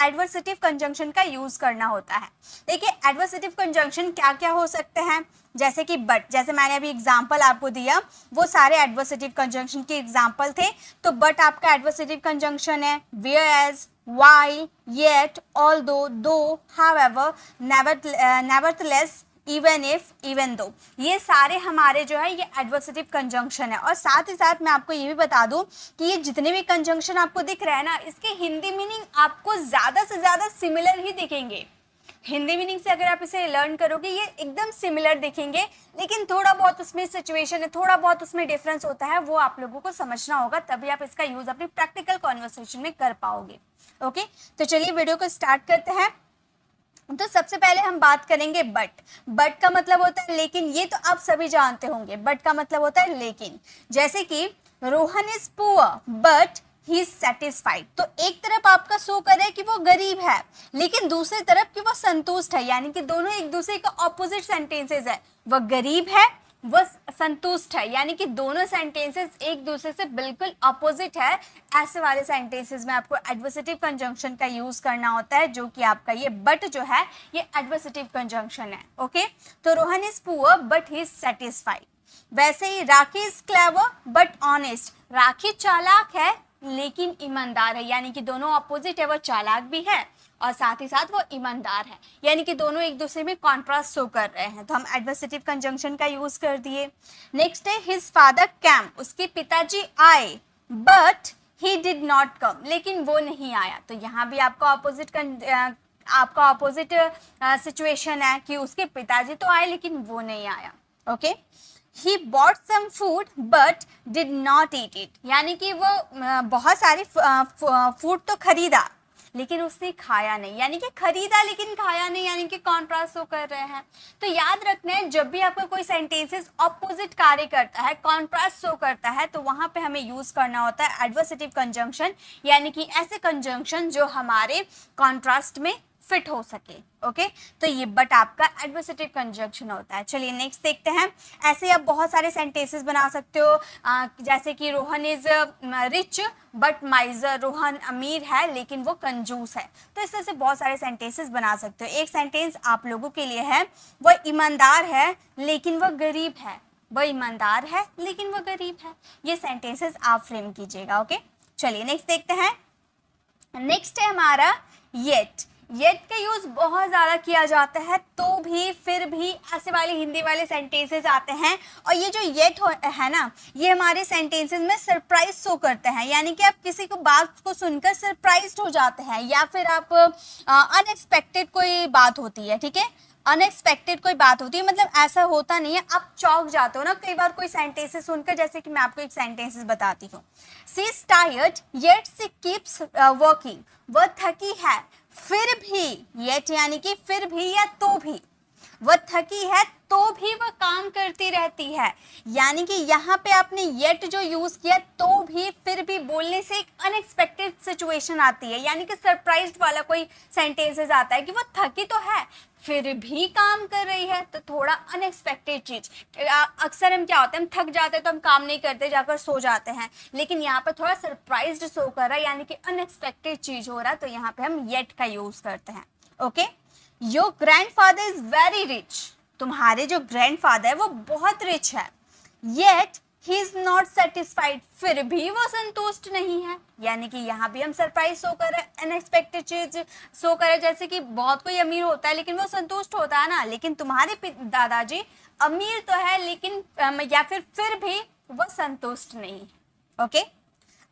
एडवर्सेटिव कंजंक्शन का यूज करना होता है। देखिए एडवर्सेटिव कंजंक्शन क्या क्या हो सकते हैं, जैसे कि बट, जैसे मैंने अभी एग्जांपल आपको दिया वो सारे एडवर्सेटिव कंजंक्शन के एग्जांपल थे। तो बट आपका एडवर्सेटिव कंजंक्शन है, whereas, while, yet, although, though, however, nevertheless, even if, even though, ये सारे हमारे जो है ये एडवर्सेटिव कंजंक्शन है। और साथ ही साथ मैं आपको ये भी बता दूं कि ये जितने भी कंजंक्शन आपको दिख रहे हैं ना, इसके हिंदी मीनिंग आपको ज़्यादा से ज़्यादा सिमिलर ही दिखेंगे। हिंदी मीनिंग से अगर आप इसे लर्न करोगे ये एकदम सिमिलर दिखेंगे, लेकिन थोड़ा बहुत उसमें सिचुएशन है, थोड़ा बहुत उसमें डिफरेंस होता है, वो आप लोगों को समझना होगा, तभी आप इसका यूज अपनी प्रैक्टिकल कॉन्वर्सेशन में कर पाओगे। ओके, तो चलिए वीडियो को स्टार्ट करते हैं। तो सबसे पहले हम बात करेंगे बट। बट का मतलब होता है लेकिन, ये तो आप सभी जानते होंगे, बट का मतलब होता है लेकिन। जैसे कि Rohan is poor but he is satisfied. तो एक तरफ आपका शो करे कि वो गरीब है, लेकिन दूसरी तरफ कि वो संतुष्ट है, यानी कि दोनों एक दूसरे का ऑपोजिट सेंटेंसेस है। वह गरीब है, वह संतुष्ट है, यानी कि दोनों सेंटेंसेस एक दूसरे से बिल्कुल अपोजिट है। ऐसे वाले सेंटेंसेस में आपको एडवर्सेटिव कंजंक्शन का यूज करना होता है, जो कि आपका ये बट जो है ये एडवर्सेटिव कंजंक्शन है। ओके, तो Rohan is poor but he is satisfied. वैसे ही राखी इज क्लेवर बट ऑनेस्ट। राखी चालाक है लेकिन ईमानदार है, यानी कि दोनों अपोजिट है, वो चालाक भी है और साथ ही साथ वो ईमानदार है, यानी कि दोनों एक दूसरे में कॉन्ट्रास्ट शो कर रहे हैं। तो हम एडवर्सेटिव कंजंक्शन का यूज कर दिए। नेक्स्ट है हिज फादर कैम। उसके पिताजी आए but he did not come, लेकिन वो नहीं आया। तो यहाँ भी आपका ऑपोजिट सिचुएशन है कि उसके पिताजी तो आए लेकिन वो नहीं आया। Okay, He bought some food but did not eat it, यानी कि वो बहुत सारी फूड तो खरीदा लेकिन उसने खाया नहीं, यानी कि खरीदा लेकिन खाया नहीं, यानी कि कॉन्ट्रास्ट शो कर रहे हैं। तो याद रखना है जब भी आपका कोई सेंटेंसेस ऑपोजिट कार्य करता है, कॉन्ट्रास्ट शो करता है, तो वहां पे हमें यूज करना होता है एडवर्सेटिव कंजंक्शन, यानी कि ऐसे कंजंक्शन जो हमारे कॉन्ट्रास्ट में फिट हो सके। ओके, तो ये बट आपका एडवर्सेटिव कंजंक्शन होता है। चलिए नेक्स्ट देखते हैं। ऐसे आप बहुत सारे सेंटेंसेस बना सकते हो, जैसे कि Rohan is rich but माइजर। Rohan अमीर है लेकिन वो कंजूस है। तो इस तरह से बहुत सारे सेंटेंसेस बना सकते हो। एक सेंटेंस आप लोगों के लिए है, वह ईमानदार है लेकिन वह गरीब है। वह ईमानदार है लेकिन वह गरीब है। ये सेंटेंसेस आप फ्रेम कीजिएगा। ओके, चलिए नेक्स्ट देखते हैं। नेक्स्ट है हमारा येट। येट का यूज बहुत ज़्यादा किया जाता है, तो भी फिर भी ऐसे वाले हिंदी वाले सेंटेंसेस आते हैं। और ये जो येट है ना, ये हमारे सेंटेंसेस में सरप्राइज शो करते हैं, यानी कि आप किसी को बात को सुनकर सरप्राइज्ड हो जाते हैं, या फिर आप अनएक्सपेक्टेड कोई बात होती है, ठीक है, अनएक्सपेक्टेड कोई बात होती है, मतलब ऐसा होता नहीं है, आप चौंक जाते हो ना कई बार कोई सेंटेंसेस सुनकर। जैसे कि मैं आपको एक सेंटेंसेस बताती हूँ। She is tired yet she keeps working. वह थकी है फिर भी, येट यानी कि फिर भी या तो भी, वह थकी है तो भी वह काम करती रहती है। यानी कि यहाँ पे आपने येट जो यूज किया, तो भी फिर भी बोलने से एक अनएक्सपेक्टेड सिचुएशन आती है, यानी कि सरप्राइज्ड वाला कोई सेंटेंसेस आता है कि वो थकी तो है फिर भी काम कर रही है। तो थोड़ा अनएक्सपेक्टेड चीज, अक्सर हम क्या होता है, हम थक जाते हैं तो हम काम नहीं करते, जाकर सो जाते हैं, लेकिन यहाँ पर थोड़ा सरप्राइज्ड शो कर रहा है, यानी कि अनएक्सपेक्टेड चीज हो रहा है, तो यहाँ पे हम येट का यूज करते हैं। Okay, your grandfather is very rich. तुम्हारे जो ग्रैंडफादर है वो बहुत रिच है, yet he is not satisfied. फिर भी वो संतुष्ट नहीं है, यानी कि यहाँ भी हम सरप्राइज शो कर रहे हैं, अनएक्सपेक्टेड चीज शो कर रहे हैं। जैसे कि बहुत कोई अमीर होता है लेकिन वो संतुष्ट होता है ना, लेकिन तुम्हारे दादाजी अमीर तो है लेकिन या फिर भी वो संतुष्ट नहीं है। Okay,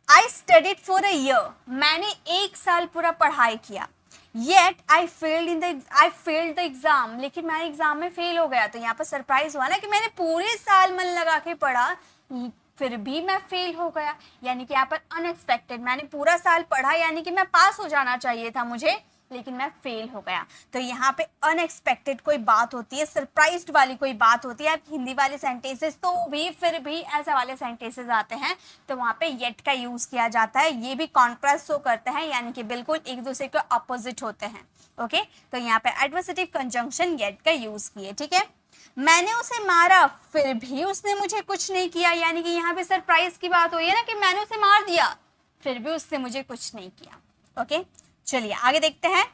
I studied for a year. मैंने 1 साल पूरा पढ़ाई किया। Yet I failed the exam, लेकिन मैं एग्जाम में फेल हो गया। तो यहाँ पर सरप्राइज हुआ ना कि मैंने पूरे साल मन लगा के पढ़ा फिर भी मैं फेल हो गया, यानी कि यहाँ पर अनएक्सपेक्टेड। मैंने पूरा साल पढ़ा, यानी कि मैं पास हो जाना चाहिए था मुझे, लेकिन मैं फेल हो गया। तो यहाँ पे अनएक्सपेक्टेड कोई बात होती है, सरप्राइज्ड वाली कोई बात होती है। आप हिंदी वाले सेंटेंसेस तो भी फिर भी ऐसे वाले सेंटेंसेस आते हैं तो वहाँ पे येट का यूज किया जाता है। ये भी कॉन्ट्रास्ट शो करते हैं, यानी कि बिल्कुल एक दूसरे के अपोजिट होते हैं। ओके, तो यहाँ पे एडवर्सेटिव कंजंक्शन येट का यूज किए। ठीक है, मैंने उसे मारा फिर भी उसने मुझे कुछ नहीं किया, यानी कि यहाँ पे सरप्राइज की बात हुई है ना कि मैंने उसे मार दिया फिर भी उसने मुझे कुछ नहीं किया। ओके, चलिए आगे देखते हैं।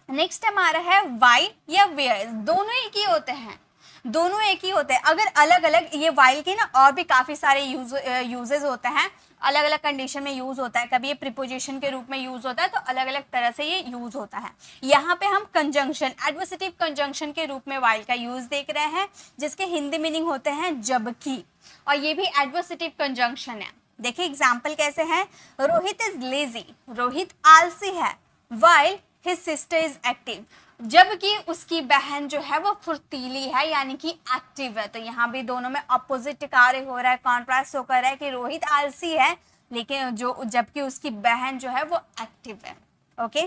नेक्स्ट हमारा है वाइल या वेयर, दोनों एक ही होते हैं, दोनों एक ही होते हैं। अगर अलग अलग ये वाइल के ना और भी काफी सारे यूजेस होते हैं, अलग अलग कंडीशन में यूज होता है। कभी ये प्रीपोजिशन के रूप में यूज होता है, तो अलग अलग तरह से ये यूज होता है। यहाँ पे हम कंजंक्शन, एडवर्सेटिव कंजंक्शन के रूप में वाइल का यूज देख रहे हैं, जिसके हिंदी मीनिंग होते हैं जबकि, और ये भी एडवर्सेटिव कंजंक्शन है। देखिए एग्जाम्पल कैसे है। रोहित इज लेजी, रोहित आलसी है, while his sister is active, जबकि उसकी बहन जो है वो फुर्तीली है, यानी कि एक्टिव है। तो यहाँ भी दोनों में अपोजिट कार्य हो रहा है, कॉन्ट्रास्ट होकर रहा है कि रोहित आलसी है लेकिन जबकि उसकी बहन जो है वो एक्टिव है। ओके,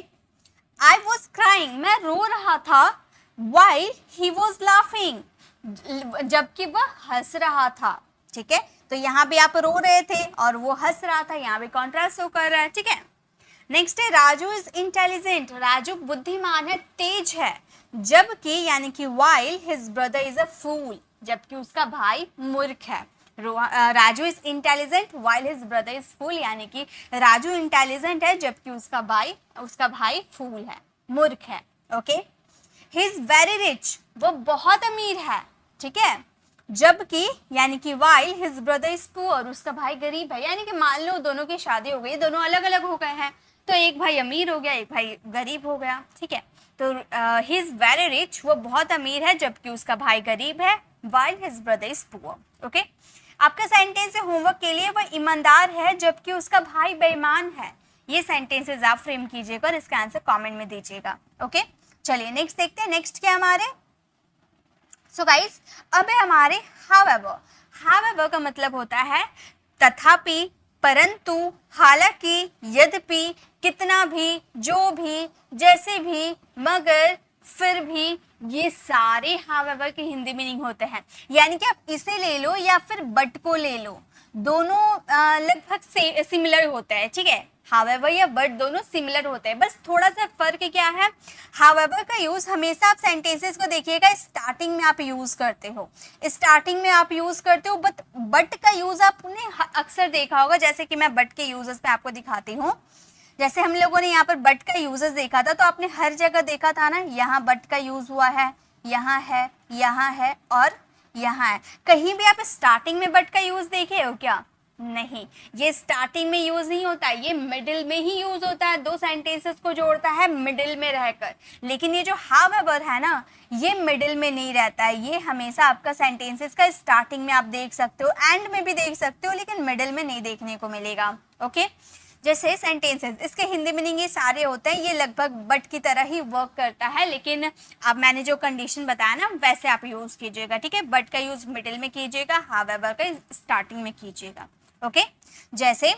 आई वॉज क्राइंग, मैं रो रहा था, वाइल ही वॉज लाफिंग, जबकि वह हंस रहा था। ठीक है, तो यहाँ भी आप रो रहे थे और वो हंस रहा था, यहाँ भी कॉन्ट्रास्ट होकर रहा है। ठीक है, नेक्स्ट है राजू इज इंटेलिजेंट, राजू बुद्धिमान है, तेज है, जबकि यानी कि while his brother is a fool, जबकि उसका भाई मूर्ख है। Raju is intelligent while his brother is fool, यानी कि राजू इंटेलिजेंट है जबकि उसका भाई फूल है, मूर्ख है। Okay, he is very rich, वो बहुत अमीर है। ठीक है, जबकि यानी कि while his brother is poor, उसका भाई गरीब है। यानी कि मान लो दोनों की शादी हो गई, दोनों अलग अलग हो गए हैं, तो एक भाई अमीर हो गया, एक भाई गरीब हो गया। ठीक है, तो ही इज वेरी रिच, वो बहुत अमीर है जबकि उसका भाई गरीब है, while his brother is poor. Okay, आपका सेंटेंस है होमवर्क के लिए, वह ईमानदार है जबकि उसका भाई बेईमान है। ये सेंटेंसेस आप फ्रेम कीजिएगा और इसका आंसर कमेंट में दीजिएगा। ओके, चलिए नेक्स्ट देखते हैं। नेक्स्ट क्या हमारे, सो गाइस अब है हमारे हाउएवर। हाउएवर का मतलब होता है तथापि, परंतु, हालांकि, यद्यपि, कितना भी, जो भी, जैसे भी, मगर, फिर भी, ये सारे हाउएवर के हिंदी मीनिंग होते हैं। यानी कि आप इसे ले लो या फिर बट को ले लो, दोनों लगभग सिमिलर होते हैं। ठीक है, हाउएवर या बट दोनों सिमिलर होते हैं, बस थोड़ा सा फर्क क्या है। हाउएवर का यूज हमेशा आप सेंटेंसेस को देखिएगा स्टार्टिंग में आप यूज करते हो, बट का यूज आपने अक्सर देखा होगा। जैसे कि मैं बट के यूजेस पे आपको दिखाती हूँ। जैसे हम लोगों ने यहाँ पर बट का यूजेस देखा था, तो आपने हर जगह देखा था ना, यहाँ बट का यूज हुआ है, यहाँ है, यहाँ है और यहाँ है। कहीं भी आप स्टार्टिंग में बट का यूज देखे हो क्या? नहीं, ये स्टार्टिंग में यूज नहीं होता, ये मिडिल में ही यूज होता है, दो सेंटेंसेस को जोड़ता है मिडिल में रहकर। लेकिन ये जो हाउएवर है ना, ये मिडिल में नहीं रहता है, ये हमेशा आपका सेंटेंसेस का स्टार्टिंग में आप देख सकते हो, एंड में भी देख सकते हो, लेकिन मिडिल में नहीं देखने को मिलेगा। ओके, जैसे सेंटेंसेस, इसके हिंदी मीनिंग ये सारे होते हैं, ये लगभग बट की तरह ही वर्क करता है, लेकिन अब मैंने जो कंडीशन बताया ना वैसे आप यूज कीजिएगा। ठीक है, बट का यूज मिडिल में कीजिएगा, हाउएवर का स्टार्टिंग में कीजिएगा। ओके, जैसे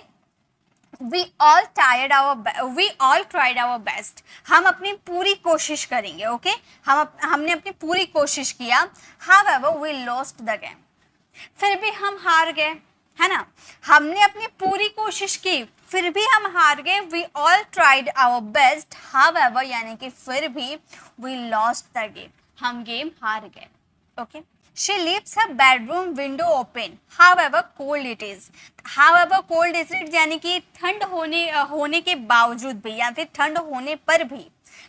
we all tried our best, हम अपनी पूरी कोशिश करेंगे। ओके, हमने अपनी पूरी कोशिश किया। however we lost the game, फिर भी हम हार गए, है ना। हमने अपनी पूरी कोशिश की फिर भी हम हार गए। we all tried our best, however यानी कि फिर भी we lost the game, हम गेम हार गए। Okay, she leaves her bedroom window open, however cold it is, यानी कि ठंड होने के बावजूद भी, या फिर ठंड होने पर भी,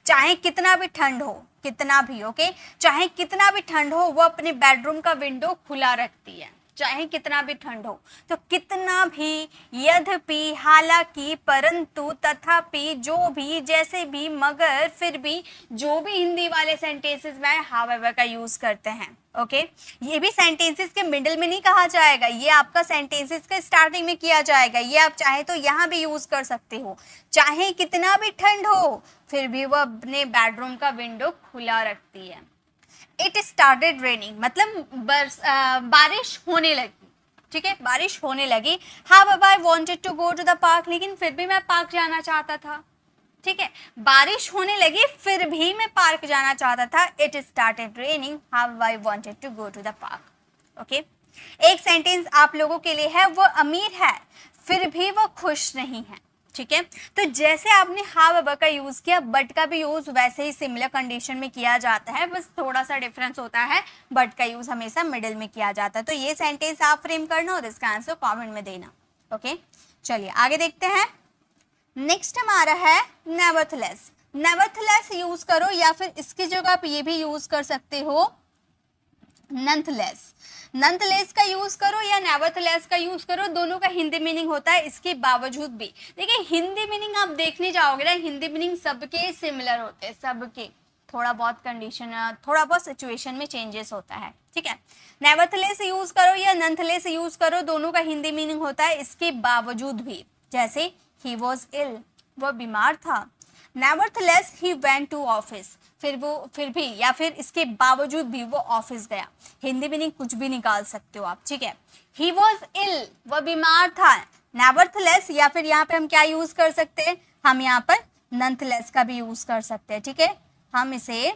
चाहे कितना भी ठंड हो, चाहे कितना भी ठंड हो, वो अपने बेडरूम का विंडो खुला रखती है, चाहे कितना भी ठंड हो। तो कितना भी, यद्यपि, हालांकि, परंतु, तथापि, जो भी, जैसे भी, मगर, फिर भी, जो भी हिंदी वाले सेंटेंसेस में हाउएवर का यूज करते हैं। ओके, ये भी सेंटेंसेस के मिडिल में नहीं कहा जाएगा, ये आपका सेंटेंसेस के स्टार्टिंग में किया जाएगा। ये आप चाहे तो यहाँ भी यूज कर सकते हो, चाहे कितना भी ठंड हो फिर भी वो अपने बेडरूम का विंडो खुला रखती है। इट स्टार्टेड रेनिंग, मतलब बारिश होने लगी। ठीक है, बारिश होने लगी। However I wanted to go to the park, लेकिन फिर भी मैं पार्क जाना चाहता था। ठीक है, बारिश होने लगी फिर भी मैं पार्क जाना चाहता था। It started raining how I wanted to go to the park. Okay, एक सेंटेंस आप लोगों के लिए है, वो अमीर है फिर भी वो खुश नहीं है। ठीक है, तो जैसे आपने हाव का यूज किया, बट का भी यूज वैसे ही सिमिलर कंडीशन में किया जाता है, बस थोड़ा सा डिफरेंस होता है, बट का यूज हमेशा मिडिल में किया जाता है। तो ये सेंटेंस आप फ्रेम करना और इसका आंसर कमेंट में देना। ओके, चलिए आगे देखते हैं। नेक्स्ट हमारा है नेवरथलेस। नेवरथलेस यूज करो या फिर इसकी जगह आप ये भी यूज कर सकते हो नॉनथलेस। नॉनथलेस का यूज करो या नेवरथलेस का यूज करो, दोनों का हिंदी मीनिंग होता है इसके बावजूद भी। देखिए हिंदी मीनिंग आप देखने जाओगे ना, हिंदी मीनिंग सबके सिमिलर होते हैं, सबके, थोड़ा बहुत कंडीशन, थोड़ा बहुत सिचुएशन में चेंजेस होता है। ठीक है, नेवरथलेस यूज करो या नॉनथलेस यूज करो, दोनों का हिंदी मीनिंग होता है इसके बावजूद भी। जैसे ही वॉज इल, वह बीमार था। Nevertheless he went to office, फिर भी या फिर इसके बावजूद भी वो ऑफिस गया। हिंदी मीनिंग कुछ भी निकाल सकते हो आप। ठीक है, ही वॉज इल, वह बीमार था। नेवरथलेस या फिर यहाँ पे हम क्या यूज कर सकते हैं, हम यहाँ पर नॉनथलेस का भी यूज कर सकते हैं। ठीक है, हम इसे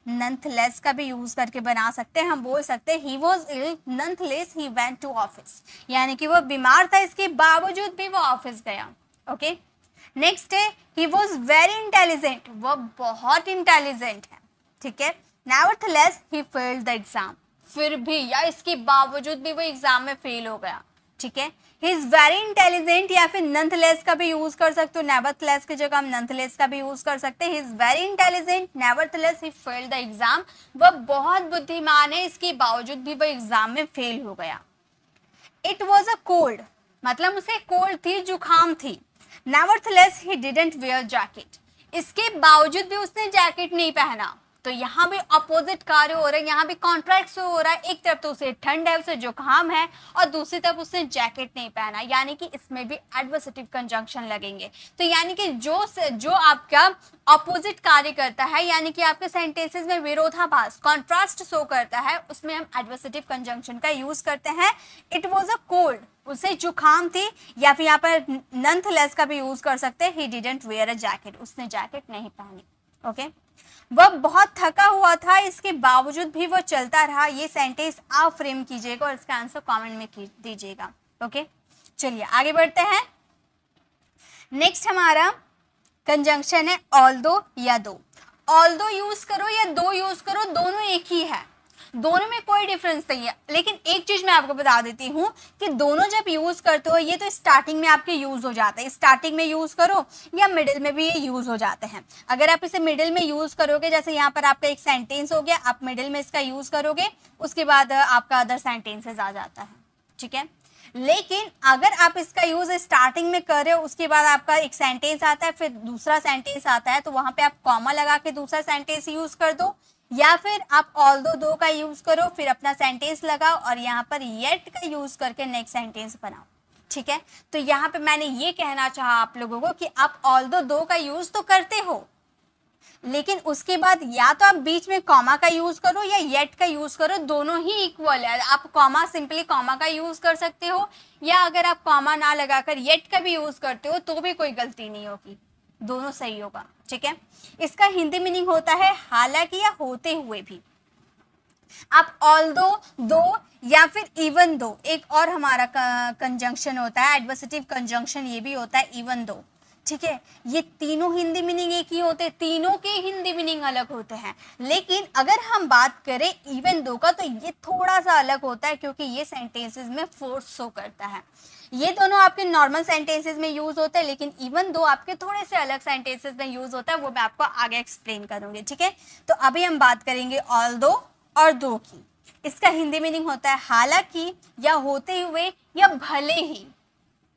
नॉनथलेस का भी यूज करके बना सकते हैं। हम बोल सकते हैं he was ill nonetheless he went to office, यानी कि वो बीमार था इसके बावजूद भी वो ऑफिस गया। ओके, नेक्स्ट है ही वॉज वेरी इंटेलिजेंट, वह बहुत इंटेलिजेंट है। ठीक है, nevertheless he failed the exam, फिर भी या इसके बावजूद भी वो एग्जाम में फेल हो गया। ठीक है, ही इज वेरी इंटेलिजेंट या फिर नॉनथलेस का भी यूज कर सकते हो, नेवरथलेस की जगह हम नॉनथलेस का भी यूज कर सकते हैं। He is very intelligent nevertheless he failed the exam, वह बहुत बुद्धिमान है इसके बावजूद भी वो एग्जाम में फेल हो गया। इट वॉज अ कोल्ड, मतलब उसे कोल्ड थी, जुकाम थी। Nevertheless he didn't where jacket, इसके बावजूद भी उसने जैकेट नहीं पहना। तो यहाँ भी अपोजिट कार्य हो रहा है, यहाँ भी कॉन्ट्रैक्ट हो रहा है। एक तरफ तो उसे ठंड है, उसे जुकाम है, और दूसरी तरफ उसने जैकेट नहीं पहना, यानी कि इसमें भी एडवर्सेटिव कंजंक्शन लगेंगे। तो यानी कि जो आपका अपोजिट कार्य करता है, यानी कि आपके सेंटेंसेस में विरोधाभास, कॉन्ट्रास्ट शो करता है, उसमें हम एडवर्सेटिव कंजंक्शन का यूज करते हैं। इट वॉज अ कोल्ड, उसे जुकाम थी, या फिर यहाँ पर नॉनथलेस का भी यूज कर सकते हैं। He didn't wear a jacket, उसने जैकेट नहीं पहनी। ओके, वह बहुत थका हुआ था इसके बावजूद भी वो चलता रहा। ये सेंटेंस आप फ्रेम कीजिएगा और इसका आंसर कमेंट में दीजिएगा। ओके, चलिए आगे बढ़ते हैं। नेक्स्ट हमारा कंजंक्शन है ऑल्दो या दो। ऑल्दो यूज करो या दो यूज करो, दोनों एक ही है, दोनों में कोई डिफरेंस नहीं है। लेकिन एक चीज मैं आपको बता देती हूँ कि दोनों जब यूज करते हो, ये तो स्टार्टिंग में आपके यूज हो जाता है, स्टार्टिंग में यूज करो या मिडिल में भी ये यूज हो जाते हैं। अगर आप इसे मिडिल में यूज करोगे, जैसे यहाँ पर आपका एक सेंटेंस हो गया, आप मिडिल में इसका यूज करोगे, उसके बाद आपका अदर सेंटेंसेस आ जाता है। ठीक है, लेकिन अगर आप इसका यूज स्टार्टिंग में कर रहे हो, उसके बाद आपका एक सेंटेंस आता है, फिर दूसरा सेंटेंस आता है, तो वहां पे आप कॉमा लगा के दूसरा सेंटेंस यूज कर दो, या फिर आप ऑल्दो दो का यूज करो, फिर अपना सेंटेंस लगाओ और यहाँ पर येट का यूज करके नेक्स्ट सेंटेंस बनाओ। ठीक है, तो यहाँ पे मैंने ये कहना चाहा आप लोगों को कि आप ऑल्दो दो का यूज तो करते हो, लेकिन उसके बाद या तो आप बीच में कॉमा का यूज करो या येट का यूज करो, दोनों ही इक्वल है। आप कॉमा, सिंपली कॉमा का यूज कर सकते हो, या अगर आप कॉमा ना लगाकर येट का भी यूज करते हो तो भी कोई गलती नहीं होगी, दोनों सही होगा। ठीक है, इसका हिंदी मीनिंग होता है हालांकि या होते हुए भी। आप ऑल्दो दो या फिर इवन दो, एक और हमारा कंजंक्शन होता है एडवर्सेटिव कंजंक्शन, ये भी होता है इवन दो। ठीक है, ये तीनों हिंदी मीनिंग एक ही होते हैं, तीनों के हिंदी मीनिंग अलग होते हैं। लेकिन अगर हम बात करें इवन दो का, तो ये थोड़ा सा अलग होता है, क्योंकि ये सेंटेंसेस में फोर्स शो करता है। ये दोनों आपके नॉर्मल सेंटेंसेस में यूज होते हैं, लेकिन इवन दो आपके थोड़े से अलग सेंटेंसेस में यूज होता है, वो मैं आपको आगे एक्सप्लेन करूंगी। ठीक है, तो अभी हम बात करेंगे ऑल्दो और दो की। इसका हिंदी मीनिंग होता है हालांकि या होते हुए या भले ही,